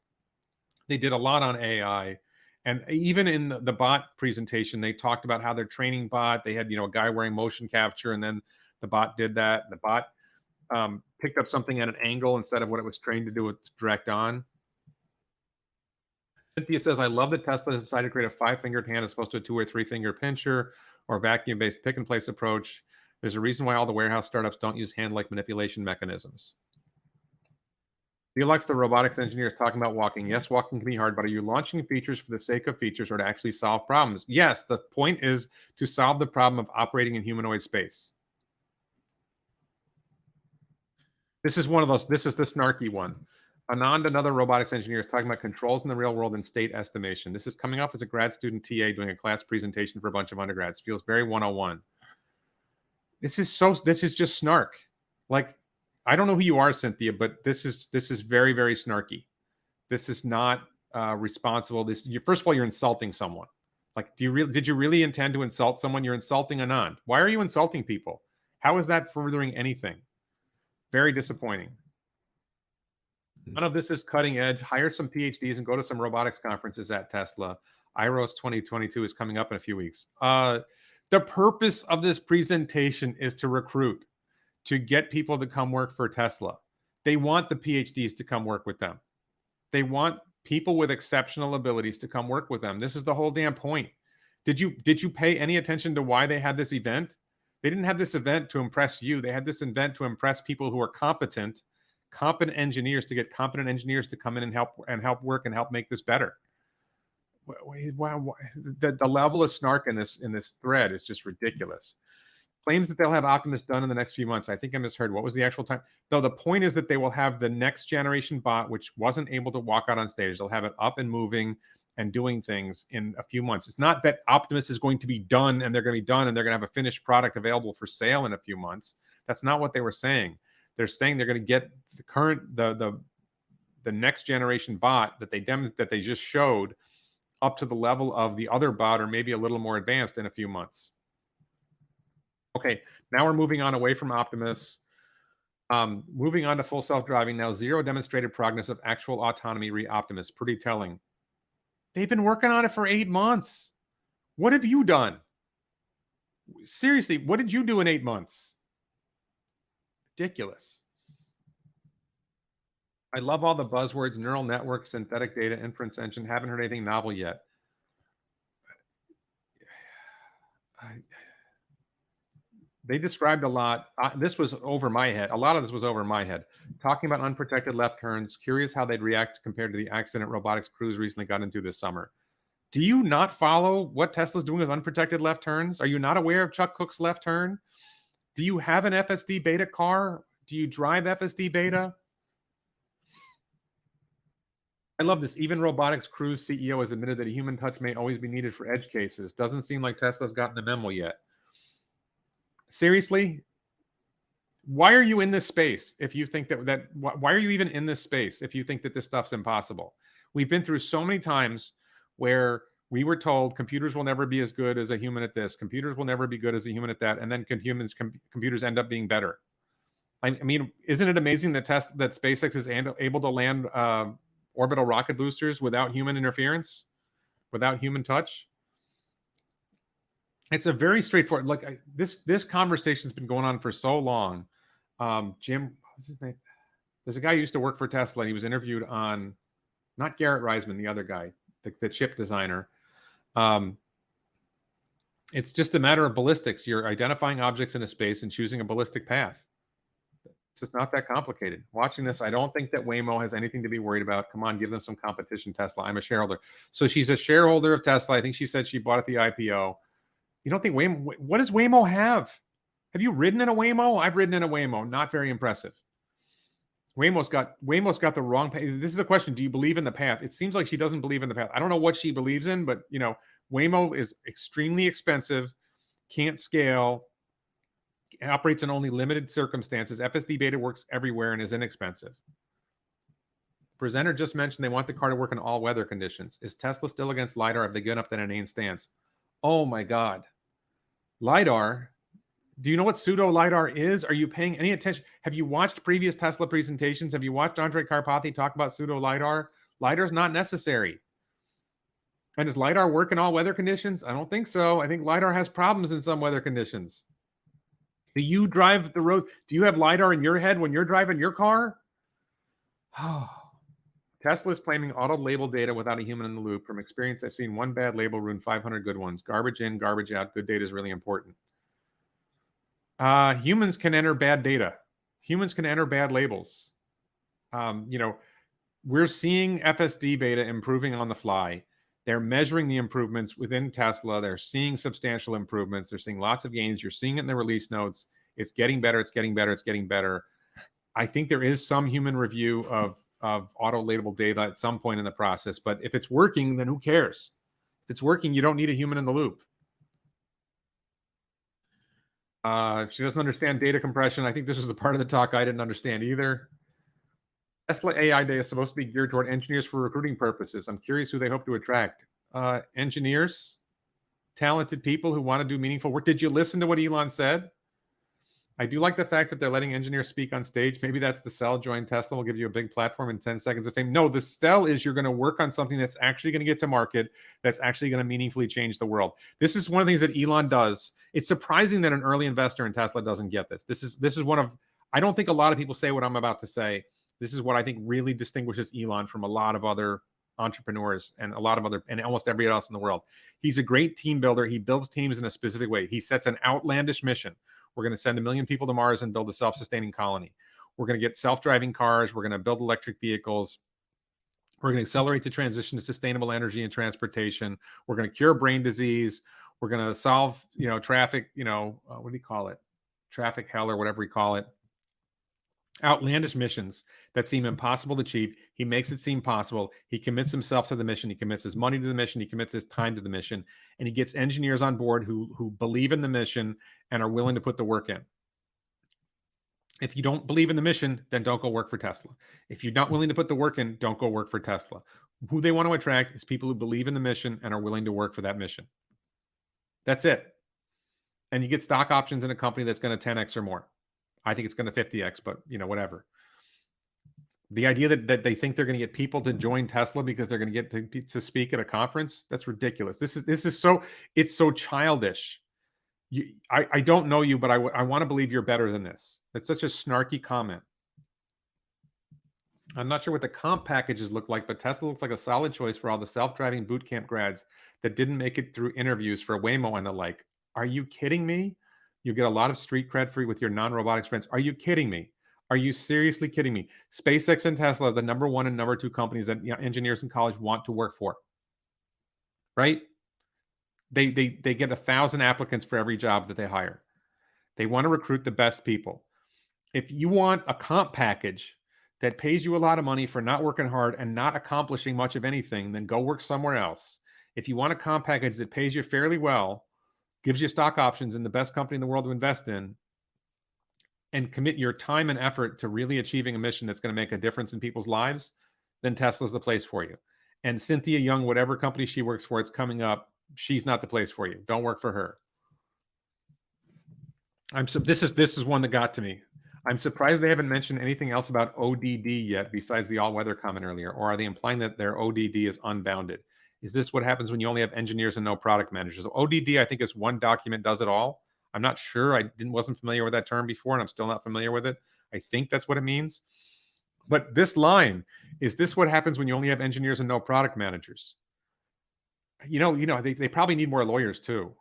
They did a lot on AI. And even in the bot presentation, they talked about how they're training bot. They had, a guy wearing motion capture, and then the bot did that. The bot picked up something at an angle instead of what it was trained to do with direct on. Cynthia says, I love that Tesla has decided to create a 5-fingered hand as opposed to a 2 or 3-finger pincher or vacuum-based pick-and-place approach. There's a reason why all the warehouse startups don't use hand-like manipulation mechanisms. Felix, the robotics engineer, is talking about walking. Yes, walking can be hard, but are you launching features for the sake of features or to actually solve problems? Yes, the point is to solve the problem of operating in humanoid space. This is one of those, this is the snarky one. Anand, another robotics engineer, is talking about controls in the real world and state estimation. This is coming up as a grad student TA doing a class presentation for a bunch of undergrads. Feels very 101. This is just snark. Like, I don't know who you are, Cynthia, but this is very, very snarky. This is not responsible. First of all, you're insulting someone. Like, did you really intend to insult someone? You're insulting Anand. Why are you insulting people? How is that furthering anything? Very disappointing. None of this is cutting edge. Hire some PhDs and go to some robotics conferences at Tesla. IROS 2022 is coming up in a few weeks. The purpose of this presentation is to recruit, to get people to come work for Tesla. They want the PhDs to come work with them. They want people with exceptional abilities to come work with them. This is the whole damn point. Did you pay any attention to why they had this event? They didn't have this event to impress you. They had this event to impress people who are competent engineers, to get competent engineers to come in and help work and help make this better. Wow, the level of snark in this thread is just ridiculous. Claims that they'll have Optimus done in the next few months. I think I misheard. What was the actual time? Though the point is that they will have the next generation bot, which wasn't able to walk out on stage. They'll have it up and moving and doing things in a few months. It's not that Optimus is going to be done and they're going to be done and they're going to have a finished product available for sale in a few months. That's not what they were saying. They're saying they're going to get the current the next generation bot that they just showed up to the level of the other bot, or maybe a little more advanced in a few months. Okay, now we're moving on away from Optimus. Moving on to full self-driving now. Zero demonstrated progress of actual autonomy re-Optimus. Pretty telling. They've been working on it for 8 months. What have you done? Seriously, what did you do in 8 months? Ridiculous. I love all the buzzwords, neural network, synthetic data, inference engine. Haven't heard anything novel yet. They described a lot. This was over my head. A lot of this was over my head. Talking about unprotected left turns. Curious how they'd react compared to the accident robotics crews recently got into this summer. Do you not follow what Tesla's doing with unprotected left turns? Are you not aware of Chuck Cook's left turn? Do you have an FSD beta car? Do you drive FSD beta? I love this. Even robotics crews CEO has admitted that a human touch may always be needed for edge cases. Doesn't seem like Tesla's gotten the memo yet. Seriously? Why are you in this space if you think why are you even in this space if you think that this stuff's impossible? We've been through so many times where we were told computers will never be as good as a human at this. Computers will never be good as a human at that. And then computers end up being better. I mean, isn't it amazing that SpaceX is able to land orbital rocket boosters without human interference, without human touch? It's a very straightforward. Look, this conversation's been going on for so long. Jim, what's his name? There's a guy who used to work for Tesla. And he was interviewed on, not Garrett Reisman, the other guy, the chip designer. It's just a matter of ballistics. You're identifying objects in a space and choosing a ballistic path. It's just not that complicated. Watching this, I don't think that Waymo has anything to be worried about. Come on, give them some competition, Tesla. I'm a shareholder. So she's a shareholder of Tesla. I think she said she bought at the IPO. You don't think Waymo, what does Waymo have? Have you ridden in a Waymo? I've ridden in a Waymo. Not very impressive. Waymo's got the wrong path. This is the question. Do you believe in the path? It seems like she doesn't believe in the path. I don't know what she believes in, but Waymo is extremely expensive, can't scale, operates in only limited circumstances. FSD beta works everywhere and is inexpensive. Presenter just mentioned they want the car to work in all weather conditions. Is Tesla still against LiDAR? Have they given up that inane stance? Oh my God. LiDAR. Do you know what pseudo LiDAR is? Are you paying any attention? Have you watched previous Tesla presentations? Have you watched Andre Karpathy talk about pseudo LiDAR? LiDAR is not necessary. And does LiDAR work in all weather conditions? I don't think so. I think LiDAR has problems in some weather conditions. Do you drive the road? Do you have LiDAR in your head when you're driving your car? Tesla is claiming auto-label data without a human in the loop. From experience, I've seen one bad label ruin 500 good ones. Garbage in, garbage out. Good data is really important. Humans can enter bad data. Humans can enter bad labels. We're seeing FSD beta improving on the fly. They're measuring the improvements within Tesla. They're seeing substantial improvements. They're seeing lots of gains. You're seeing it in the release notes. It's getting better. It's getting better. It's getting better. I think there is some human review of auto-label data at some point in the process. But if it's working, then who cares? If it's working, you don't need a human in the loop. She doesn't understand data compression. I think this is the part of the talk I didn't understand either. Tesla AI Day is supposed to be geared toward engineers for recruiting purposes. I'm curious who they hope to attract. Engineers, talented people who want to do meaningful work. Did you listen to what Elon said? I do like the fact that they're letting engineers speak on stage. Maybe that's the sell. Join Tesla. Will give you a big platform and 10 seconds of fame. No, the sell is you're going to work on something that's actually going to get to market, that's actually going to meaningfully change the world. This is one of the things that Elon does. It's surprising that an early investor in Tesla doesn't get this. This is one of, I don't think a lot of people say what I'm about to say. This is what I think really distinguishes Elon from a lot of other entrepreneurs and almost everybody else in the world. He's a great team builder. He builds teams in a specific way. He sets an outlandish mission. We're going to send 1 million people to Mars and build a self-sustaining colony. We're going to get self-driving cars. We're going to build electric vehicles. We're going to accelerate the transition to sustainable energy and transportation. We're going to cure brain disease. We're going to solve, traffic, what do you call it? Traffic hell or whatever we call it. Outlandish missions that seem impossible to achieve. He makes it seem possible. He commits himself to the mission. He commits his money to the mission. He commits his time to the mission. And he gets engineers on board who believe in the mission and are willing to put the work in. If you don't believe in the mission, then don't go work for Tesla. If you're not willing to put the work in, don't go work for Tesla. Who they want to attract is people who believe in the mission and are willing to work for that mission. That's it. And you get stock options in a company that's going to 10x or more. I think it's going to 50x, but whatever. The idea that they think they're going to get people to join Tesla because they're going to get to speak at a conference, that's ridiculous. This is so childish. I don't know you, but I want to believe you're better than this. It's such a snarky comment. I'm not sure what the comp packages look like, but Tesla looks like a solid choice for all the self-driving bootcamp grads that didn't make it through interviews for Waymo and the like. Are you kidding me? You get a lot of street cred free with your non-robotics friends. Are you kidding me? Are you seriously kidding me? SpaceX and Tesla are the number 1 and number 2 companies that engineers in college want to work for. Right? They get 1,000 applicants for every job that they hire. They want to recruit the best people. If you want a comp package that pays you a lot of money for not working hard and not accomplishing much of anything, then go work somewhere else. If you want a comp package that pays you fairly well, gives you stock options in the best company in the world to invest in, and commit your time and effort to really achieving a mission that's going to make a difference in people's lives, then Tesla's the place for you. And Cynthia Yeung, whatever company she works for, it's coming up. She's not the place for you. Don't work for her. This is one that got to me. I'm surprised they haven't mentioned anything else about ODD yet besides the all-weather comment earlier. Or are they implying that their ODD is unbounded? Is this what happens when you only have engineers and no product managers? ODD, I think, is one document does it all. I'm not sure. I wasn't familiar with that term before, and I'm still not familiar with it. I think that's what it means. But this line, is this what happens when you only have engineers and no product managers? They probably need more lawyers too.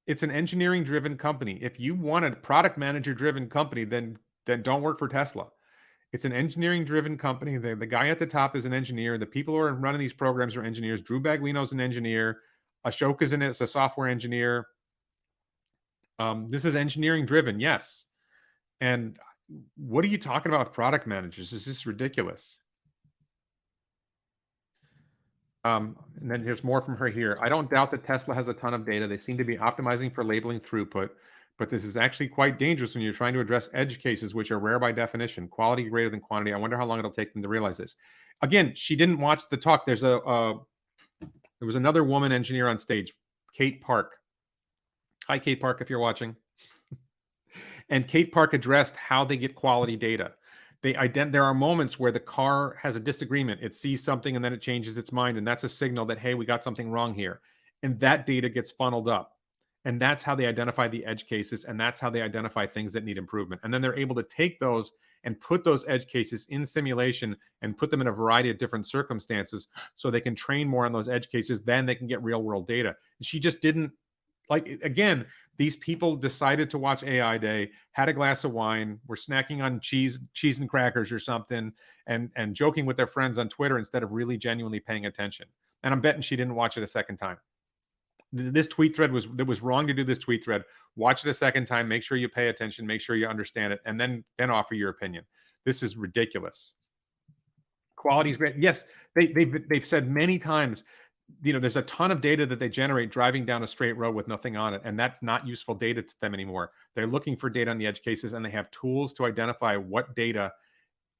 It's an engineering-driven company. If you want a product manager-driven company, then don't work for Tesla. It's an engineering-driven company. The guy at the top is an engineer. The people who are running these programs are engineers. Drew Baglino's an engineer. Ashoka's in it as a software engineer. This is engineering-driven, yes. And what are you talking about with product managers? This is ridiculous. And then here's more from her here. I don't doubt that Tesla has a ton of data. They seem to be optimizing for labeling throughput, but this is actually quite dangerous when you're trying to address edge cases, which are rare by definition, quality greater than quantity. I wonder how long it'll take them to realize this. Again, she didn't watch the talk. There was another woman engineer on stage, Kate Park. Hi, Kate Park, if you're watching. And Kate Park addressed how they get quality data. There are moments where the car has a disagreement. It sees something and then it changes its mind. And that's a signal that, hey, we got something wrong here. And that data gets funneled up. And that's how they identify the edge cases. And that's how they identify things that need improvement. And then they're able to take those and put those edge cases in simulation and put them in a variety of different circumstances so they can train more on those edge cases. Then they can get real world data. She just didn't, like, again, these people decided to watch AI Day, had a glass of wine, were snacking on cheese and crackers or something, and joking with their friends on Twitter instead of really genuinely paying attention. And I'm betting she didn't watch it a second time. This tweet thread was wrong to do this tweet thread. Watch it a second time. Make sure you pay attention. Make sure you understand it, and then offer your opinion. This is ridiculous. Quality is great. Yes, they've said many times, there's a ton of data that they generate driving down a straight road with nothing on it, and that's not useful data to them anymore. They're looking for data on the edge cases, and they have tools to identify what data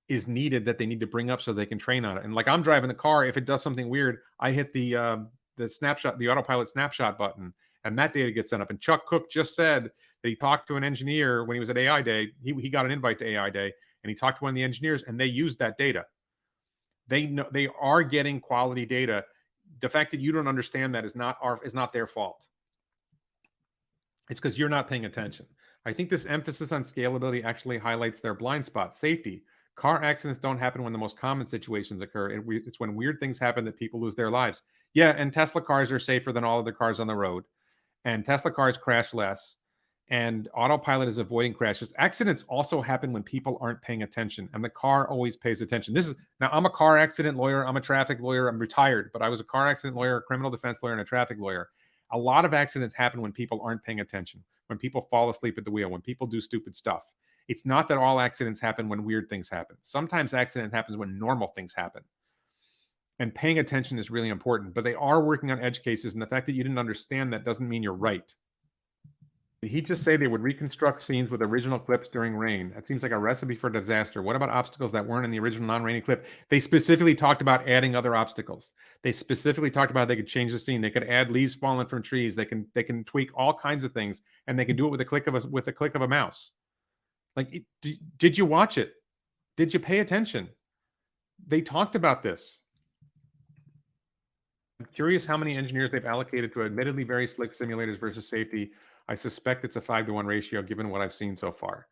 is needed that they need to bring up so they can train on it. And like, I'm driving the car, if it does something weird, I hit the snapshot, the autopilot snapshot button, and that data gets sent up. And Chuck Cook just said that he talked to an engineer when he was at AI Day. He got an invite to AI Day, and he talked to one of the engineers, and they used that data. They know they are getting quality data. The fact that you don't understand that is not their fault. It's because you're not paying attention. I think this emphasis on scalability actually highlights their blind spot. Safety. Car accidents don't happen when the most common situations occur. It's when weird things happen that people lose their lives. Yeah, and Tesla cars are safer than all other cars on the road. And Tesla cars crash less. And autopilot is avoiding crashes. Accidents also happen when people aren't paying attention, and the car always pays attention. Now, I'm a car accident lawyer. I'm a traffic lawyer. I'm retired, but I was a car accident lawyer, a criminal defense lawyer, and a traffic lawyer. A lot of accidents happen when people aren't paying attention, when people fall asleep at the wheel, when people do stupid stuff. It's not that all accidents happen when weird things happen. Sometimes accident happens when normal things happen. And paying attention is really important, but they are working on edge cases, and the fact that you didn't understand that doesn't mean you're right. Did he just say they would reconstruct scenes with original clips during rain? That seems like a recipe for disaster. What about obstacles that weren't in the original non-rainy clip? They specifically talked about adding other obstacles. They specifically talked about they could change the scene. They could add leaves falling from trees. They can tweak all kinds of things, and they can do it with a click of a mouse. Like, did you watch it? Did you pay attention? They talked about this. I'm curious how many engineers they've allocated to admittedly very slick simulators versus safety. I suspect it's a 5-to-1 ratio given what I've seen so far.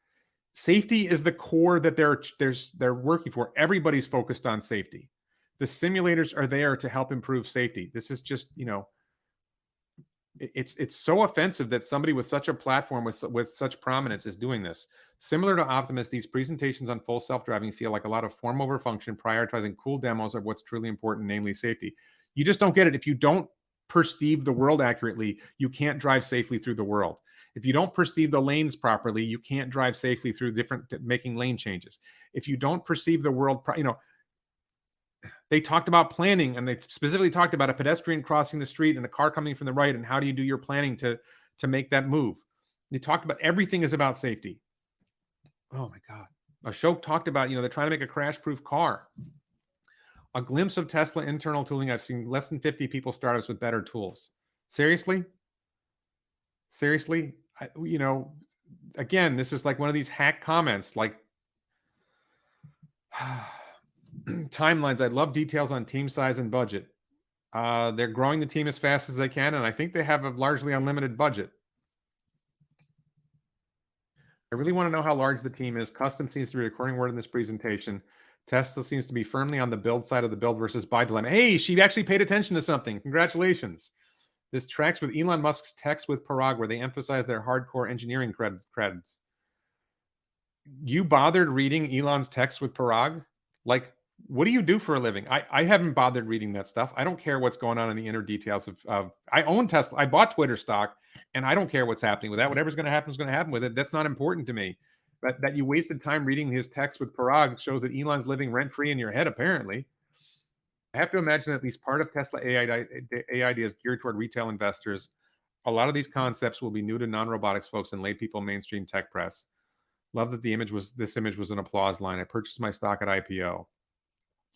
Safety is the core that they're working for. Everybody's focused on safety. The simulators are there to help improve safety. This is just, it's so offensive that somebody with such a platform with such prominence is doing this. Similar to Optimus, these presentations on full self-driving feel like a lot of form over function, prioritizing cool demos of what's truly important, namely safety. You just don't get it. If you don't perceive the world accurately, you can't drive safely through the world. If you don't perceive the lanes properly, you can't drive safely through making lane changes. If you don't perceive the world, they talked about planning, and they specifically talked about a pedestrian crossing the street and a car coming from the right, and how do you do your planning to make that move. They talked about everything is about safety. Oh my God. Ashok talked about, they're trying to make a crash-proof car. A glimpse of Tesla internal tooling. I've seen less than 50 people startups with better tools. Seriously? Again, this is like one of these hack comments, like timelines. I'd love details on team size and budget. They're growing the team as fast as they can, and I think they have a largely unlimited budget. I really want to know how large the team is. Custom seems to be a recurring word in this presentation. Tesla seems to be firmly on the build side of the build versus buy dilemma. Hey, she actually paid attention to something. Congratulations. This tracks with Elon Musk's text with Parag, where they emphasize their hardcore engineering credits. You bothered reading Elon's text with Parag? Like, what do you do for a living? I haven't bothered reading that stuff. I don't care what's going on in the inner details of I own Tesla. I bought Twitter stock, and I don't care what's happening with that. Whatever's going to happen is going to happen with it. That's not important to me. That you wasted time reading his text with Parag shows that Elon's living rent-free in your head, apparently. I have to imagine that at least part of Tesla AI is geared toward retail investors. A lot of these concepts will be new to non-robotics folks and lay people mainstream tech press. Love that this image was an applause line. I purchased my stock at IPO.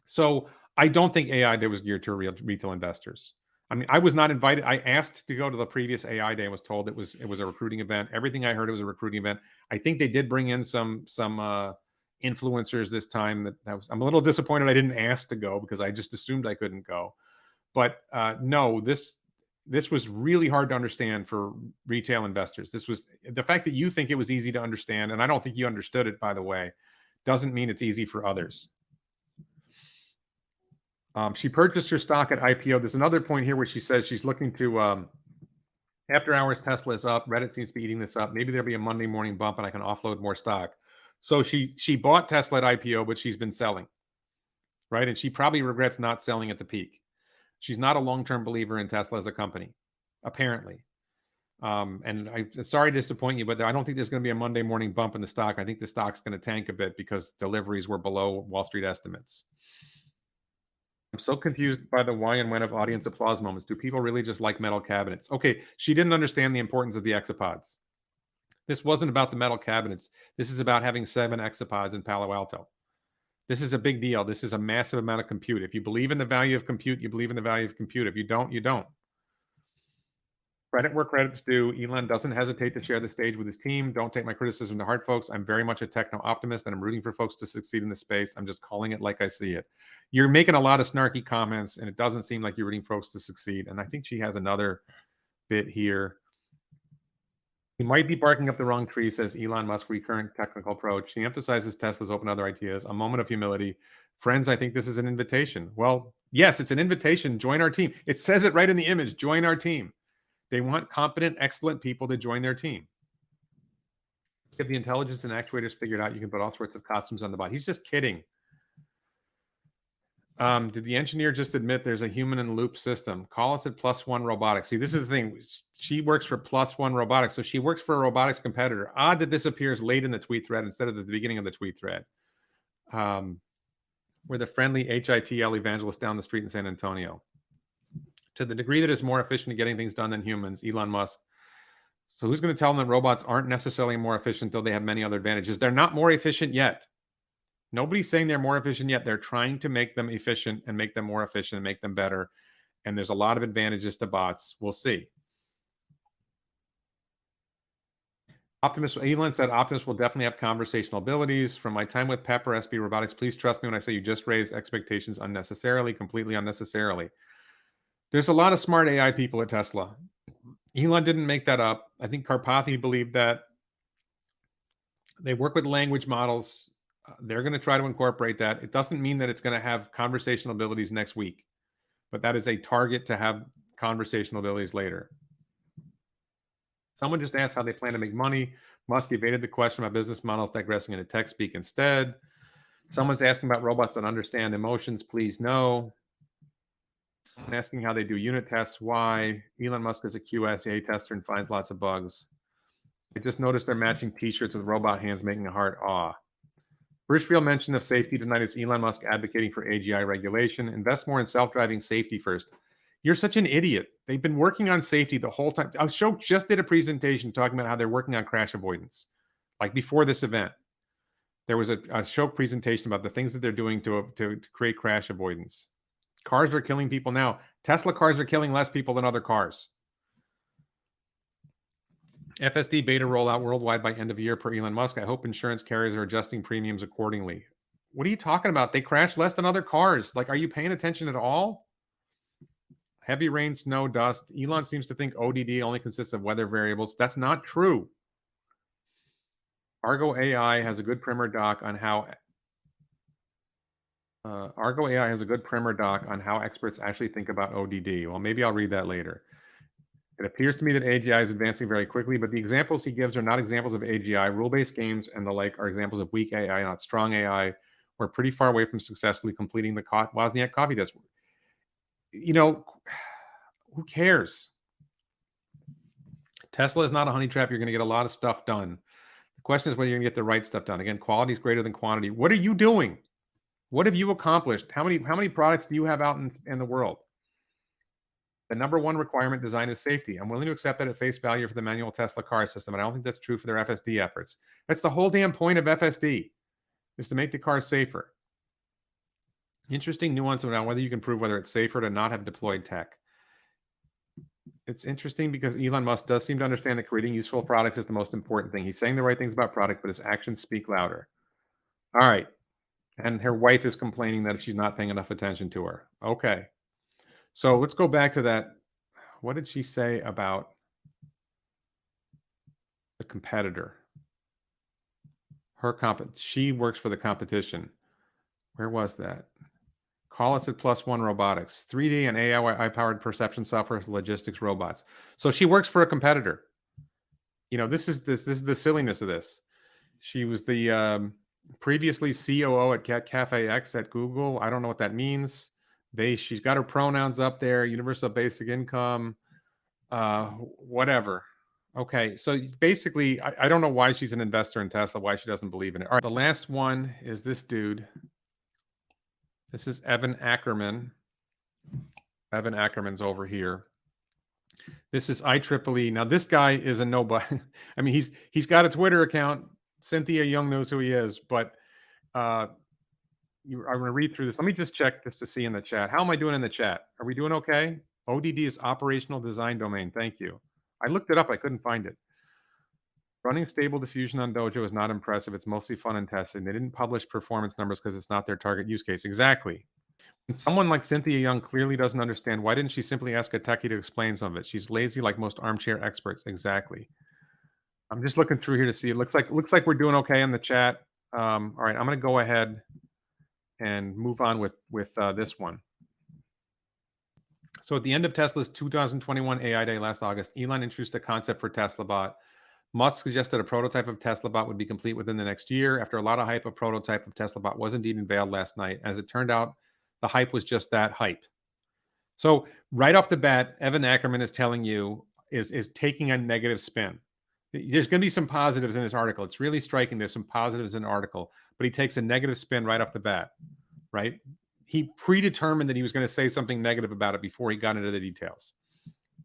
So I don't think AI Day was geared to retail investors. I mean, I was not invited. I asked to go to the previous AI Day and was told it was a recruiting event. Everything I heard, it was a recruiting event. I think they did bring in some influencers this time. I'm a little disappointed I didn't ask to go because I just assumed I couldn't go. But no, this was really hard to understand for retail investors. This was the fact that you think it was easy to understand, and I don't think you understood it, by the way, doesn't mean it's easy for others. She purchased her stock at IPO. There's another point here where she says she's looking to, after hours, Tesla is up. Reddit seems to be eating this up. Maybe there'll be a Monday morning bump and I can offload more stock. So she bought Tesla at IPO, but she's been selling, right? And she probably regrets not selling at the peak. She's not a long-term believer in Tesla as a company, apparently. And I'm sorry to disappoint you, but I don't think there's going to be a Monday morning bump in the stock. I think the stock's going to tank a bit because deliveries were below Wall Street estimates. I'm so confused by the why and when of audience applause moments. Do people really just like metal cabinets? Okay, she didn't understand the importance of the exapods. This wasn't about the metal cabinets. This is about having 7 exapods in Palo Alto. This is a big deal. This is a massive amount of compute. If you believe in the value of compute, you believe in the value of compute. If you don't, you don't. Credit where credit's due. Elon doesn't hesitate to share the stage with his team. Don't take my criticism to heart, folks. I'm very much a techno optimist and I'm rooting for folks to succeed in the space. I'm just calling it like I see it. You're making a lot of snarky comments and it doesn't seem like you're rooting folks to succeed. And I think she has another bit here. He might be barking up the wrong tree, says Elon Musk, recurrent technical approach. He emphasizes Tesla's open other ideas. A moment of humility. Friends, I think this is an invitation. Well, yes, it's an invitation. Join our team. It says it right in the image. Join our team. They want competent, excellent people to join their team. If the intelligence and actuators figured out, you can put all sorts of costumes on the bot. He's just kidding. Did the engineer just admit there's a human in the loop system? Call us at +1 Robotics. See, this is the thing. She works for +1 Robotics, so she works for a robotics competitor. Odd that this appears late in the tweet thread instead of at the beginning of the tweet thread. We're the friendly HITL evangelist down the street in San Antonio. To the degree that it's more efficient at getting things done than humans, Elon Musk. So who's going to tell them that robots aren't necessarily more efficient, though they have many other advantages? They're not more efficient yet. Nobody's saying they're more efficient yet. They're trying to make them efficient and make them more efficient and make them better. And there's a lot of advantages to bots. We'll see. Optimus, Elon said Optimus will definitely have conversational abilities. From my time with Pepper SB Robotics, please trust me when I say you just raised expectations unnecessarily, completely unnecessarily. There's a lot of smart AI people at Tesla. Elon didn't make that up. I think Karpathy believed that. They work with language models. They're going to try to incorporate that. It doesn't mean that it's going to have conversational abilities next week, but that is a target to have conversational abilities later. Someone just asked how they plan to make money. Musk evaded the question about business models, digressing into tech speak instead. Someone's asking about robots that understand emotions. Please no. Someone asking how they do unit tests. Why? Elon Musk is a QSA tester and finds lots of bugs. I just noticed they're matching t-shirts with robot hands making a heart. Aw. Bruce Real mention of safety tonight. It's Elon Musk advocating for AGI regulation. Invest more in self-driving safety first. You're such an idiot. They've been working on safety the whole time. Ashok just did a presentation talking about how they're working on crash avoidance. Like before this event, there was a Ashok presentation about the things that they're doing to create crash avoidance. Cars are killing people now. Tesla cars are killing less people than other cars. FSD beta rollout worldwide by end of year per Elon Musk. I hope insurance carriers are adjusting premiums accordingly. What are you talking about? They crash less than other cars. Like, are you paying attention at all? Heavy rain, snow, dust. Elon seems to think ODD only consists of weather variables. That's not true. Argo AI has a good primer doc on how experts actually think about ODD. Well, maybe I'll read that later. It appears to me that AGI is advancing very quickly, but the examples he gives are not examples of AGI. Rule-based games and the like are examples of weak AI, not strong AI. We're pretty far away from successfully completing the Wozniak coffee test. You know, who cares? Tesla is not a honey trap. You're going to get a lot of stuff done. The question is whether you're going to get the right stuff done. Again, quality is greater than quantity. What are you doing? What have you accomplished? How many products do you have out in the world? The number one requirement design is safety. I'm willing to accept that at face value for the manual Tesla car system, and I don't think that's true for their FSD efforts. That's the whole damn point of FSD, is to make the car safer. Interesting nuance around whether you can prove whether it's safer to not have deployed tech. It's interesting because Elon Musk does seem to understand that creating useful products is the most important thing. He's saying the right things about product, but his actions speak louder. All right. And her wife is complaining that she's not paying enough attention to her. Okay. So let's go back to that. what did she say about the competitor? She works for the competition. Where was that? Call us at +1 Robotics, 3D and AI-powered perception software for logistics robots. So she works for a competitor. This is the silliness of this. She was the previously COO at Cafe X at Google. I don't know what that means. She's got her pronouns up there. Universal basic income, whatever. Okay, so basically, I don't know why she's an investor in Tesla. Why she doesn't believe in it. All right, the last one is this dude. This is Evan Ackerman. Evan Ackerman's over here. This is IEEE. Now, this guy is a nobody. I mean, he's got a Twitter account. Cynthia Yeung knows who he is, but I'm going to read through this. Let me just check just to see in the chat. How am I doing in the chat? Are we doing okay? ODD is operational design domain. Thank you. I looked it up. I couldn't find it. Running stable diffusion on Dojo is not impressive. It's mostly fun and testing. They didn't publish performance numbers because it's not their target use case. Exactly. Someone like Cynthia Yeung clearly doesn't understand. Why didn't she simply ask a techie to explain some of it? She's lazy like most armchair experts. Exactly. I'm just looking through here to see. It looks like we're doing okay in the chat. All right, I'm going to go ahead and move on with this one. So at the end of Tesla's 2021 AI Day last August, Elon introduced a concept for Tesla Bot. Musk suggested a prototype of Tesla Bot would be complete within the next year. After a lot of hype, a prototype of Tesla Bot was indeed unveiled last night. As it turned out, the hype was just that, hype. So right off the bat, Evan Ackerman is telling you is taking a negative spin. There's going to be some positives in his article. It's really striking. There's some positives in the article, but he takes a negative spin right off the bat, right? He predetermined that he was going to say something negative about it before he got into the details.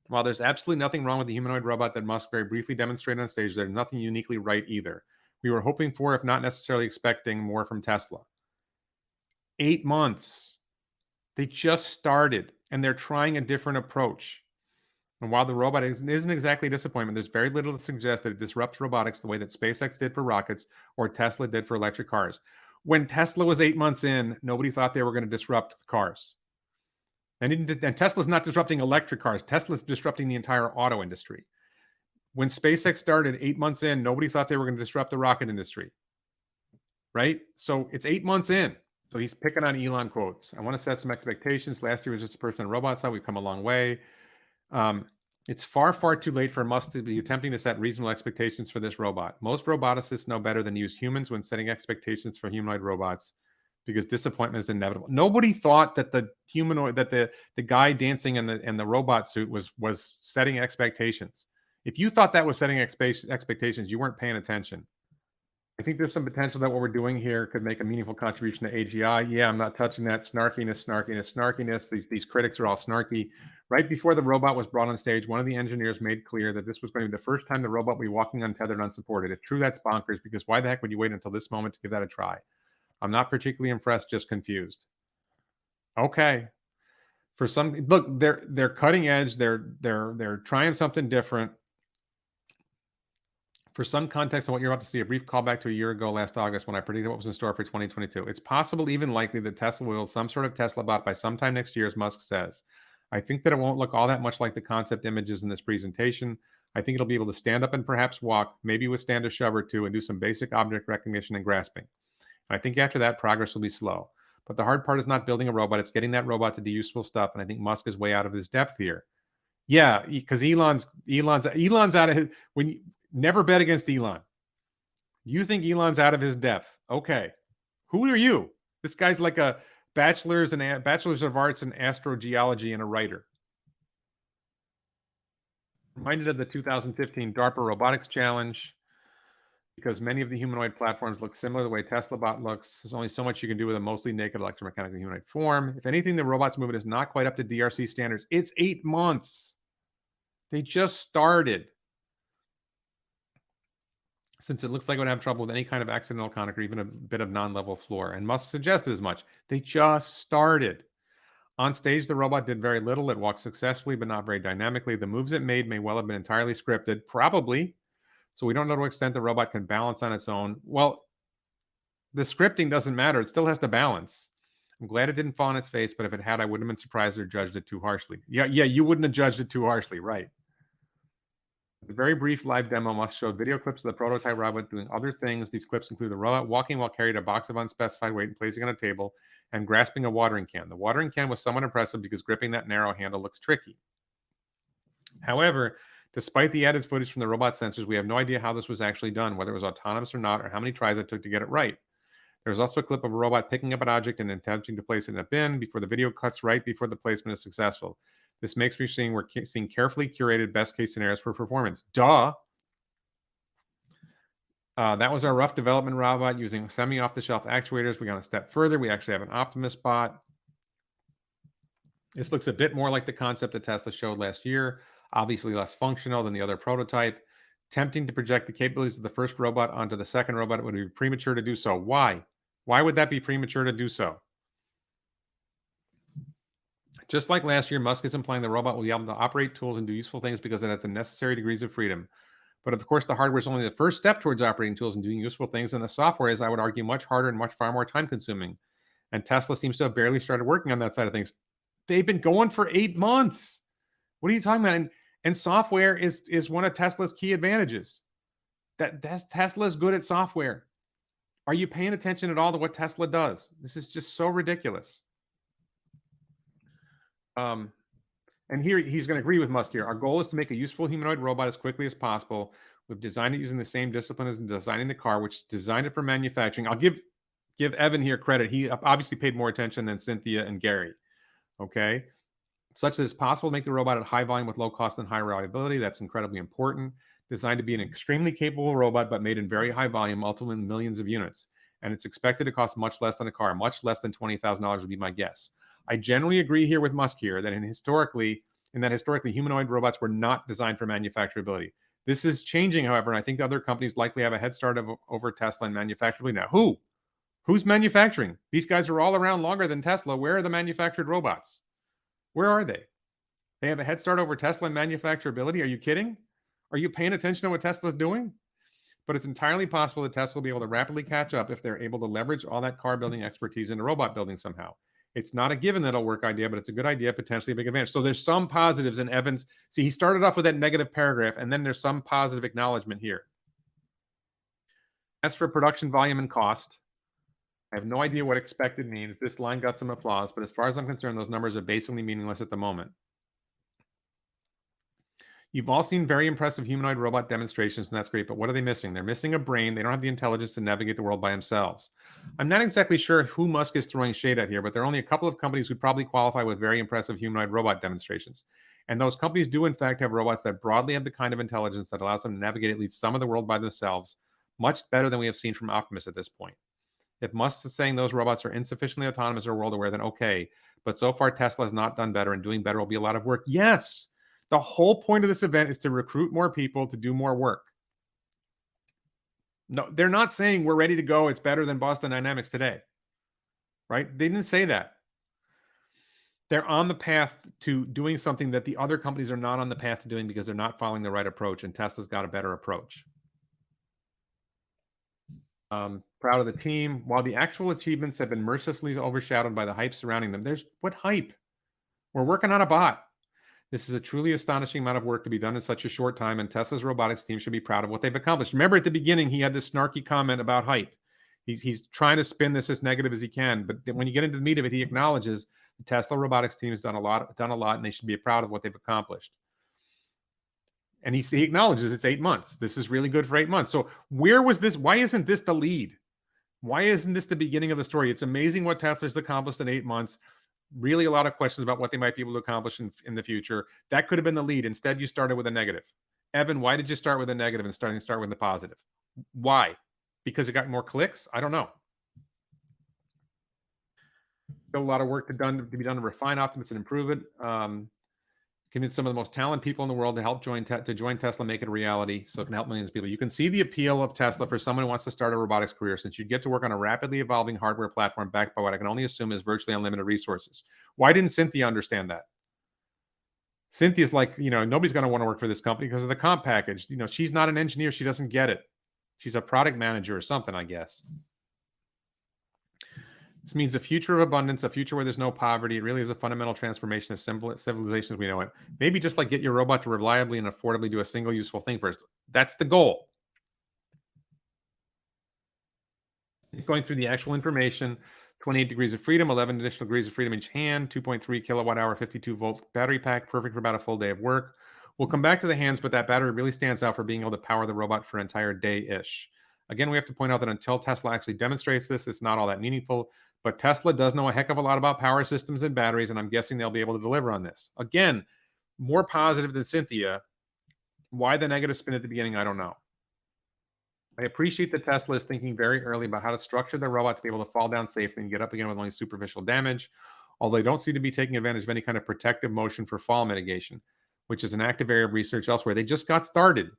While there's absolutely nothing wrong with the humanoid robot that Musk very briefly demonstrated on stage, there's nothing uniquely right either. We were hoping for, if not necessarily expecting, more from Tesla. 8 months. They just started, and they're trying a different approach. And while the robot isn't exactly a disappointment, there's very little to suggest that it disrupts robotics the way that SpaceX did for rockets or Tesla did for electric cars. When Tesla was 8 months in, nobody thought they were going to disrupt the cars. And Tesla's not disrupting electric cars. Tesla's disrupting the entire auto industry. When SpaceX started 8 months in, nobody thought they were going to disrupt the rocket industry. Right? So it's 8 months in. So he's picking on Elon quotes. I want to set some expectations. Last year was just a person on the robot side. We've come a long way. It's far, far too late for Musk to be attempting to set reasonable expectations for this robot. Most roboticists know better than to use humans when setting expectations for humanoid robots because disappointment is inevitable. Nobody thought that the humanoid, that the guy dancing in the robot suit was setting expectations. If you thought that was setting expectations, you weren't paying attention. I think there's some potential that what we're doing here could make a meaningful contribution to AGI. Yeah, I'm not touching that. Snarkiness. These critics are all snarky. Right before the robot was brought on stage, one of the engineers made clear that this was going to be the first time the robot would be walking untethered, unsupported. If true, that's bonkers, because why the heck would you wait until this moment to give that a try? I'm not particularly impressed, just confused. Okay. For some, look, they're cutting edge. They're trying something different. For some context on what you're about to see, a brief callback to a year ago last August when I predicted what was in store for 2022. It's possible, even likely, that Tesla will build some sort of Tesla bot by sometime next year, as Musk says. I think that it won't look all that much like the concept images in this presentation. I think it'll be able to stand up and perhaps walk, maybe withstand a shove or two, and do some basic object recognition and grasping. And I think after that, progress will be slow. But the hard part is not building a robot, it's getting that robot to do useful stuff, and I think Musk is way out of his depth here. Yeah, because Elon's out of his... Never bet against Elon. You think Elon's out of his depth. Okay. Who are you? This guy's like a bachelor's of arts in astrogeology and a writer. Reminded of the 2015 DARPA Robotics Challenge, because many of the humanoid platforms look similar to the way Tesla Bot looks. There's only so much you can do with a mostly naked electromechanical humanoid form. If anything, the robot's movement is not quite up to DRC standards. It's 8 months. They just started. Since it looks like it would have trouble with any kind of accidental conic or even a bit of non-level floor. And Musk suggested as much. They just started. On stage, the robot did very little. It walked successfully, but not very dynamically. The moves it made may well have been entirely scripted. Probably. So we don't know to what extent the robot can balance on its own. Well, the scripting doesn't matter. It still has to balance. I'm glad it didn't fall on its face, but if it had, I wouldn't have been surprised or judged it too harshly. Yeah, you wouldn't have judged it too harshly, right? The very brief live demo must show video clips of the prototype robot doing other things. These clips include the robot walking while carrying a box of unspecified weight and placing it on a table and grasping a watering can. The watering can was somewhat impressive because gripping that narrow handle looks tricky. However, despite the added footage from the robot sensors, we have no idea how this was actually done, whether it was autonomous or not, or how many tries it took to get it right. There's also a clip of a robot picking up an object and attempting to place it in a bin before the video cuts right before the placement is successful. This makes me seeing we're seeing carefully curated best case scenarios for performance. Duh. That was our rough development robot using semi off the shelf actuators. We got a step further. We actually have an Optimus bot. This looks a bit more like the concept that Tesla showed last year. Obviously less functional than the other prototype. Tempting to project the capabilities of the first robot onto the second robot. It would be premature to do so. Why? Why would that be premature to do so? Just like last year, Musk is implying the robot will be able to operate tools and do useful things because it has the necessary degrees of freedom. But of course, the hardware is only the first step towards operating tools and doing useful things, and the software is, I would argue, much harder and far more time consuming. And Tesla seems to have barely started working on that side of things. They've been going for 8 months. What are you talking about? And software is one of Tesla's key advantages. Tesla's good at software. Are you paying attention at all to what Tesla does? This is just so ridiculous. And here he's going to agree with Musk here. Our goal is to make a useful humanoid robot as quickly as possible. We've designed it using the same discipline as designing the car, which designed it for manufacturing. I'll give Evan here credit. He obviously paid more attention than Cynthia and Gary. Okay. Such that it's possible to make the robot at high volume with low cost and high reliability. That's incredibly important. Designed to be an extremely capable robot, but made in very high volume, ultimately millions of units. And it's expected to cost much less than a car. Much less than $20,000 would be my guess. I generally agree here with Musk here that historically, humanoid robots were not designed for manufacturability. This is changing, however, and I think other companies likely have a head start over Tesla in manufacturability now. Who's manufacturing? These guys are all around longer than Tesla. Where are the manufactured robots? Where are they? They have a head start over Tesla in manufacturability. Are you kidding? Are you paying attention to what Tesla's doing? But it's entirely possible that Tesla will be able to rapidly catch up if they're able to leverage all that car building expertise into robot building somehow. It's not a given that'll work idea, but it's a good idea, potentially a big advantage. So there's some positives in Evans. See, he started off with that negative paragraph, and then there's some positive acknowledgement here. As for production volume and cost, I have no idea what expected means. This line got some applause, but as far as I'm concerned, those numbers are basically meaningless at the moment. You've all seen very impressive humanoid robot demonstrations, and that's great, but what are they missing? They're missing a brain. They don't have the intelligence to navigate the world by themselves. I'm not exactly sure who Musk is throwing shade at here, but there are only a couple of companies who probably qualify with very impressive humanoid robot demonstrations. And those companies do, in fact, have robots that broadly have the kind of intelligence that allows them to navigate at least some of the world by themselves, much better than we have seen from Optimus at this point. If Musk is saying those robots are insufficiently autonomous or world aware, then okay. But so far, Tesla has not done better, and doing better will be a lot of work. Yes! The whole point of this event is to recruit more people to do more work. No, they're not saying we're ready to go. It's better than Boston Dynamics today, right? They didn't say that. They're on the path to doing something that the other companies are not on the path to doing because they're not following the right approach, and Tesla's got a better approach. Proud of the team. While the actual achievements have been mercilessly overshadowed by the hype surrounding them, what hype? We're working on a bot. This is a truly astonishing amount of work to be done in such a short time, and Tesla's robotics team should be proud of what they've accomplished. Remember at the beginning, he had this snarky comment about hype. He's trying to spin this as negative as he can, but when you get into the meat of it, he acknowledges the Tesla robotics team has done a lot, and they should be proud of what they've accomplished. And he acknowledges it's 8 months. This is really good for 8 months. So where was this? Why isn't this the lead? Why isn't this the beginning of the story? It's amazing what Tesla's accomplished in 8 months. Really a lot of questions about what they might be able to accomplish in the future. That could have been the lead. Instead, you started with a negative. Evan, why did you start with a negative and start with the positive? Why? Because it got more clicks? I don't know. Still a lot of work to be done to refine Optimus and improve it. Convince some of the most talented people in the world to help join Tesla, make it a reality, so it can help millions of people. You can see the appeal of Tesla for someone who wants to start a robotics career, since you get to work on a rapidly evolving hardware platform backed by what I can only assume is virtually unlimited resources. Why didn't Cynthia understand that? Cynthia's like, nobody's going to want to work for this company because of the comp package. She's not an engineer. She doesn't get it. She's a product manager or something, I guess. This means a future of abundance, a future where there's no poverty. It really is a fundamental transformation of simple civilization as we know it. Maybe just like get your robot to reliably and affordably do a single useful thing first. That's the goal. Going through the actual information, 28 degrees of freedom, 11 additional degrees of freedom each hand, 2.3 kilowatt hour, 52-volt battery pack, perfect for about a full day of work. We'll come back to the hands, but that battery really stands out for being able to power the robot for an entire day-ish. Again, we have to point out that until Tesla actually demonstrates this, it's not all that meaningful, but Tesla does know a heck of a lot about power systems and batteries, and I'm guessing they'll be able to deliver on this. Again, more positive than Cynthia. Why the negative spin at the beginning, I don't know. I appreciate that Tesla is thinking very early about how to structure their robot to be able to fall down safely and get up again with only superficial damage, although they don't seem to be taking advantage of any kind of protective motion for fall mitigation, which is an active area of research elsewhere. They just got started.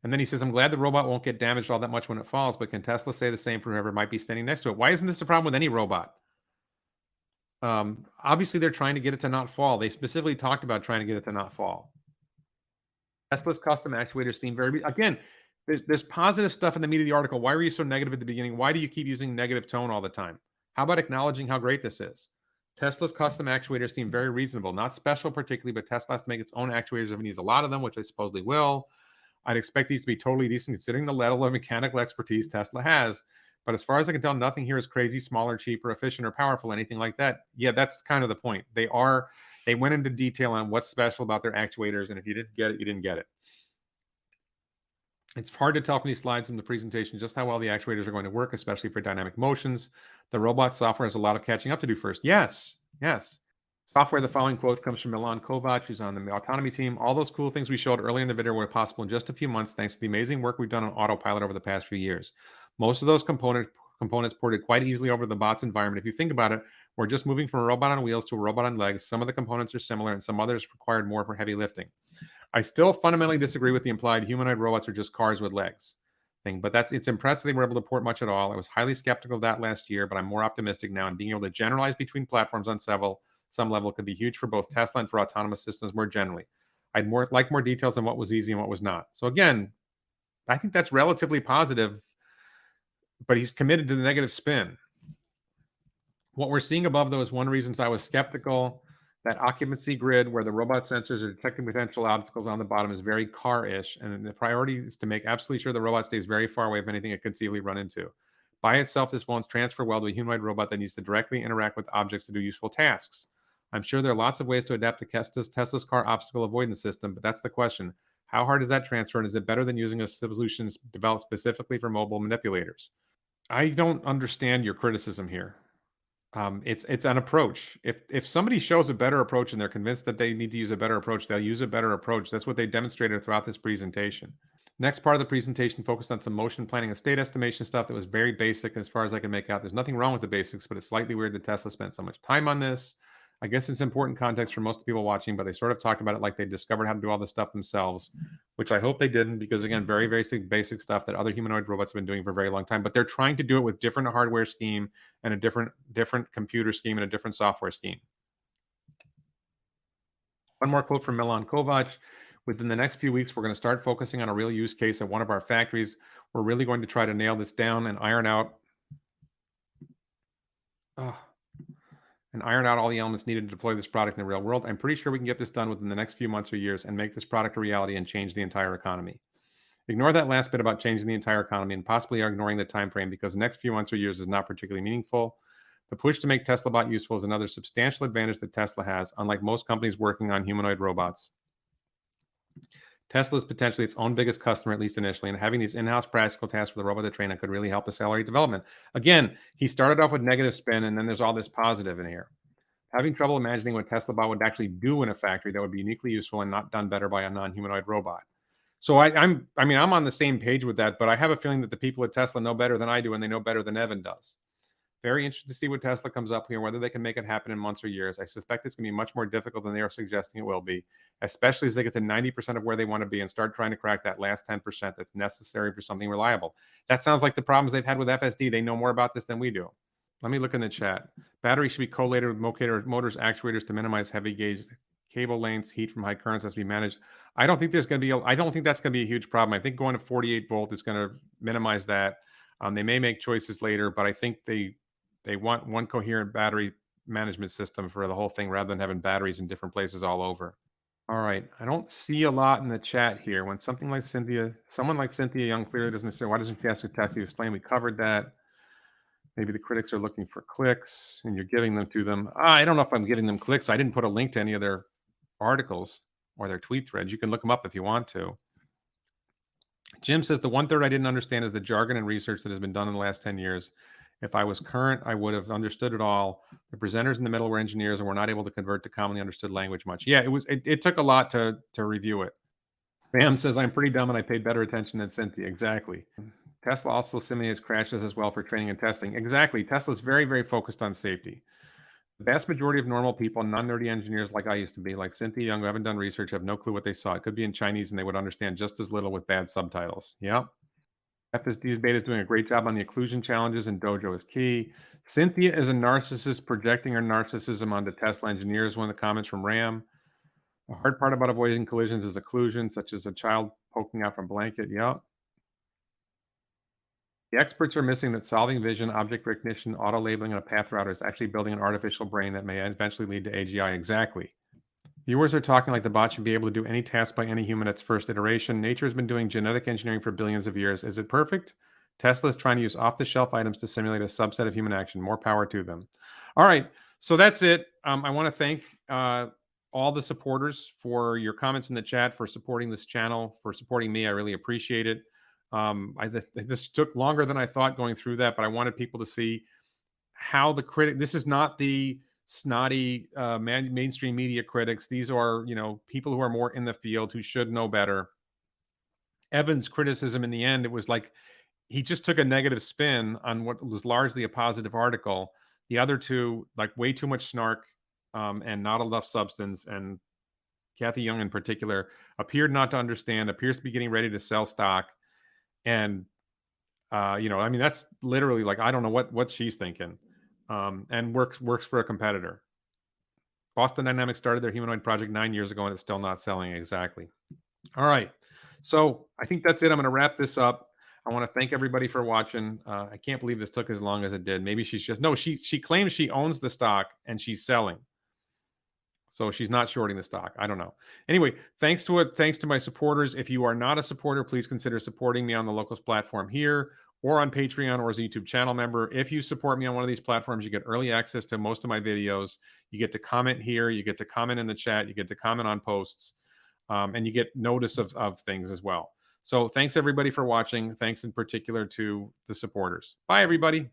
And then he says, I'm glad the robot won't get damaged all that much when it falls, but can Tesla say the same for whoever might be standing next to it? Why isn't this a problem with any robot? Obviously, they're trying to get it to not fall. They specifically talked about trying to get it to not fall. Tesla's custom actuators seem very again. There's positive stuff in the meat of the article. Why were you so negative at the beginning? Why do you keep using negative tone all the time? How about acknowledging how great this is? Tesla's custom actuators seem very reasonable, not special particularly, but Tesla has to make its own actuators if it needs a lot of them, which I supposedly will. I'd expect these to be totally decent considering the level of mechanical expertise Tesla has. But as far as I can tell, nothing here is crazy, smaller, cheaper, efficient, or powerful, anything like that. Yeah, that's kind of the point. They went into detail on what's special about their actuators, and if you didn't get it, you didn't get it. It's hard to tell from these slides from the presentation just how well the actuators are going to work, especially for dynamic motions. The robot software has a lot of catching up to do first. Yes, yes. Software, the following quote comes from Milan Kovac, who's on the autonomy team. All those cool things we showed earlier in the video were possible in just a few months thanks to the amazing work we've done on autopilot over the past few years. Most of those components ported quite easily over the bot's environment. If you think about it, we're just moving from a robot on wheels to a robot on legs. Some of the components are similar and some others required more for heavy lifting. I still fundamentally disagree with the implied humanoid robots are just cars with legs thing, but it's impressive they were able to port much at all. I was highly skeptical of that last year, but I'm more optimistic now, and being able to generalize between platforms on some level could be huge for both Tesla and for autonomous systems more generally. I'd like more details on what was easy and what was not. So again, I think that's relatively positive, but he's committed to the negative spin. What we're seeing above, though, is one reason I was skeptical. That occupancy grid where the robot sensors are detecting potential obstacles on the bottom is very car-ish, and the priority is to make absolutely sure the robot stays very far away of anything it could conceivably run into. By itself, this won't transfer well to a humanoid robot that needs to directly interact with objects to do useful tasks. I'm sure there are lots of ways to adapt to Tesla's car obstacle avoidance system, but that's the question. How hard is that transfer, and is it better than using a solution developed specifically for mobile manipulators? I don't understand your criticism here. It's an approach. If somebody shows a better approach and they're convinced that they need to use a better approach, they'll use a better approach. That's what they demonstrated throughout this presentation. Next part of the presentation focused on some motion planning and state estimation stuff that was very basic as far as I can make out. There's nothing wrong with the basics, but it's slightly weird that Tesla spent so much time on this. I guess it's important context for most people watching, but they sort of talked about it like they discovered how to do all this stuff themselves, which I hope they didn't, because again, very, very basic stuff that other humanoid robots have been doing for a very long time, but they're trying to do it with different hardware scheme and a different computer scheme and a different software scheme. One more quote from Milan Kovac. Within the next few weeks, we're going to start focusing on a real use case at one of our factories. We're really going to try to nail this down and iron out all the elements needed to deploy this product in the real world. I'm pretty sure we can get this done within the next few months or years and make this product a reality and change the entire economy. Ignore that last bit about changing the entire economy and possibly ignoring the time frame, because the next few months or years is not particularly meaningful. The push to make Tesla bot useful is another substantial advantage that Tesla has, unlike most companies working on humanoid robots. Tesla is potentially its own biggest customer, at least initially, and having these in-house practical tasks for the robot to train on could really help accelerate development. Again, he started off with negative spin, and then there's all this positive in here. Having trouble imagining what Tesla bot would actually do in a factory that would be uniquely useful and not done better by a non-humanoid robot. So I'm on the same page with that, but I have a feeling that the people at Tesla know better than I do, and they know better than Evan does. Very interested to see what Tesla comes up here, whether they can make it happen in months or years. I suspect it's going to be much more difficult than they are suggesting it will be, especially as they get to 90% of where they want to be and start trying to crack that last 10% that's necessary for something reliable. That sounds like the problems they've had with FSD. They know more about this than we do. Let me look in the chat. Batteries should be collated with motors, actuators to minimize heavy gauge cable lengths, heat from high currents has to be managed. I don't think that's going to be a huge problem. I think going to 48 volt is going to minimize that. They may make choices later, but I think they want one coherent battery management system for the whole thing rather than having batteries in different places all over. All right. I don't see a lot in the chat here. When someone like Cynthia Young clearly doesn't say, why doesn't she ask a test? You explain, we covered that. Maybe the critics are looking for clicks and you're giving them to them. I don't know if I'm giving them clicks. I didn't put a link to any of their articles or their tweet threads. You can look them up if you want to. Jim says the 1/3 I didn't understand is the jargon and research that has been done in the last 10 years. If I was current, I would have understood it all. The presenters in the middle were engineers and were not able to convert to commonly understood language much. Yeah, it took a lot to review it. Bam says I'm pretty dumb and I paid better attention than Cynthia. Exactly. Tesla also simulates crashes as well for training and testing. Exactly. Tesla's very, very focused on safety. The vast majority of normal people, non-nerdy engineers like I used to be, like Cynthia Yeung, who haven't done research, have no clue what they saw. It could be in Chinese and they would understand just as little with bad subtitles. Yep. FSD's beta is doing a great job on the occlusion challenges, and Dojo is key. Cynthia is a narcissist projecting her narcissism onto Tesla engineers. One of the comments from Ram. The hard part about avoiding collisions is occlusion, such as a child poking out from blanket. Yep. The experts are missing that solving vision, object recognition, auto labeling, and a path router is actually building an artificial brain that may eventually lead to AGI. Exactly. Viewers are talking like the bot should be able to do any task by any human at its first iteration. Nature has been doing genetic engineering for billions of years. Is it perfect? Tesla is trying to use off-the-shelf items to simulate a subset of human action. More power to them. All right, so that's it. I want to thank all the supporters for your comments in the chat, for supporting this channel, for supporting me. I really appreciate it. This took longer than I thought going through that, but I wanted people to see how the critic. This is not the snotty mainstream media critics. These are, people who are more in the field, who should know better. Evan's criticism in the end, it was like he just took a negative spin on what was largely a positive article. The other two, like way too much snark and not enough substance. And Cathy Yeung in particular appeared not to understand, appears to be getting ready to sell stock. And, that's literally like, I don't know what she's thinking. And works for a competitor. Boston Dynamics started their humanoid project 9 years ago, and it's still not selling. Exactly. All right. So I think that's it. I'm going to wrap this up. I want to thank everybody for watching. I can't believe this took as long as it did. Maybe she claims she owns the stock and she's selling. So she's not shorting the stock. I don't know. Anyway, thanks to my supporters. If you are not a supporter, please consider supporting me on the Locals platform here, or on Patreon, or as a YouTube channel member. If you support me on one of these platforms, you get early access to most of my videos. You get to comment here. You get to comment in the chat. You get to comment on posts. And you get notice of things as well. So thanks everybody for watching. Thanks in particular to the supporters. Bye, everybody.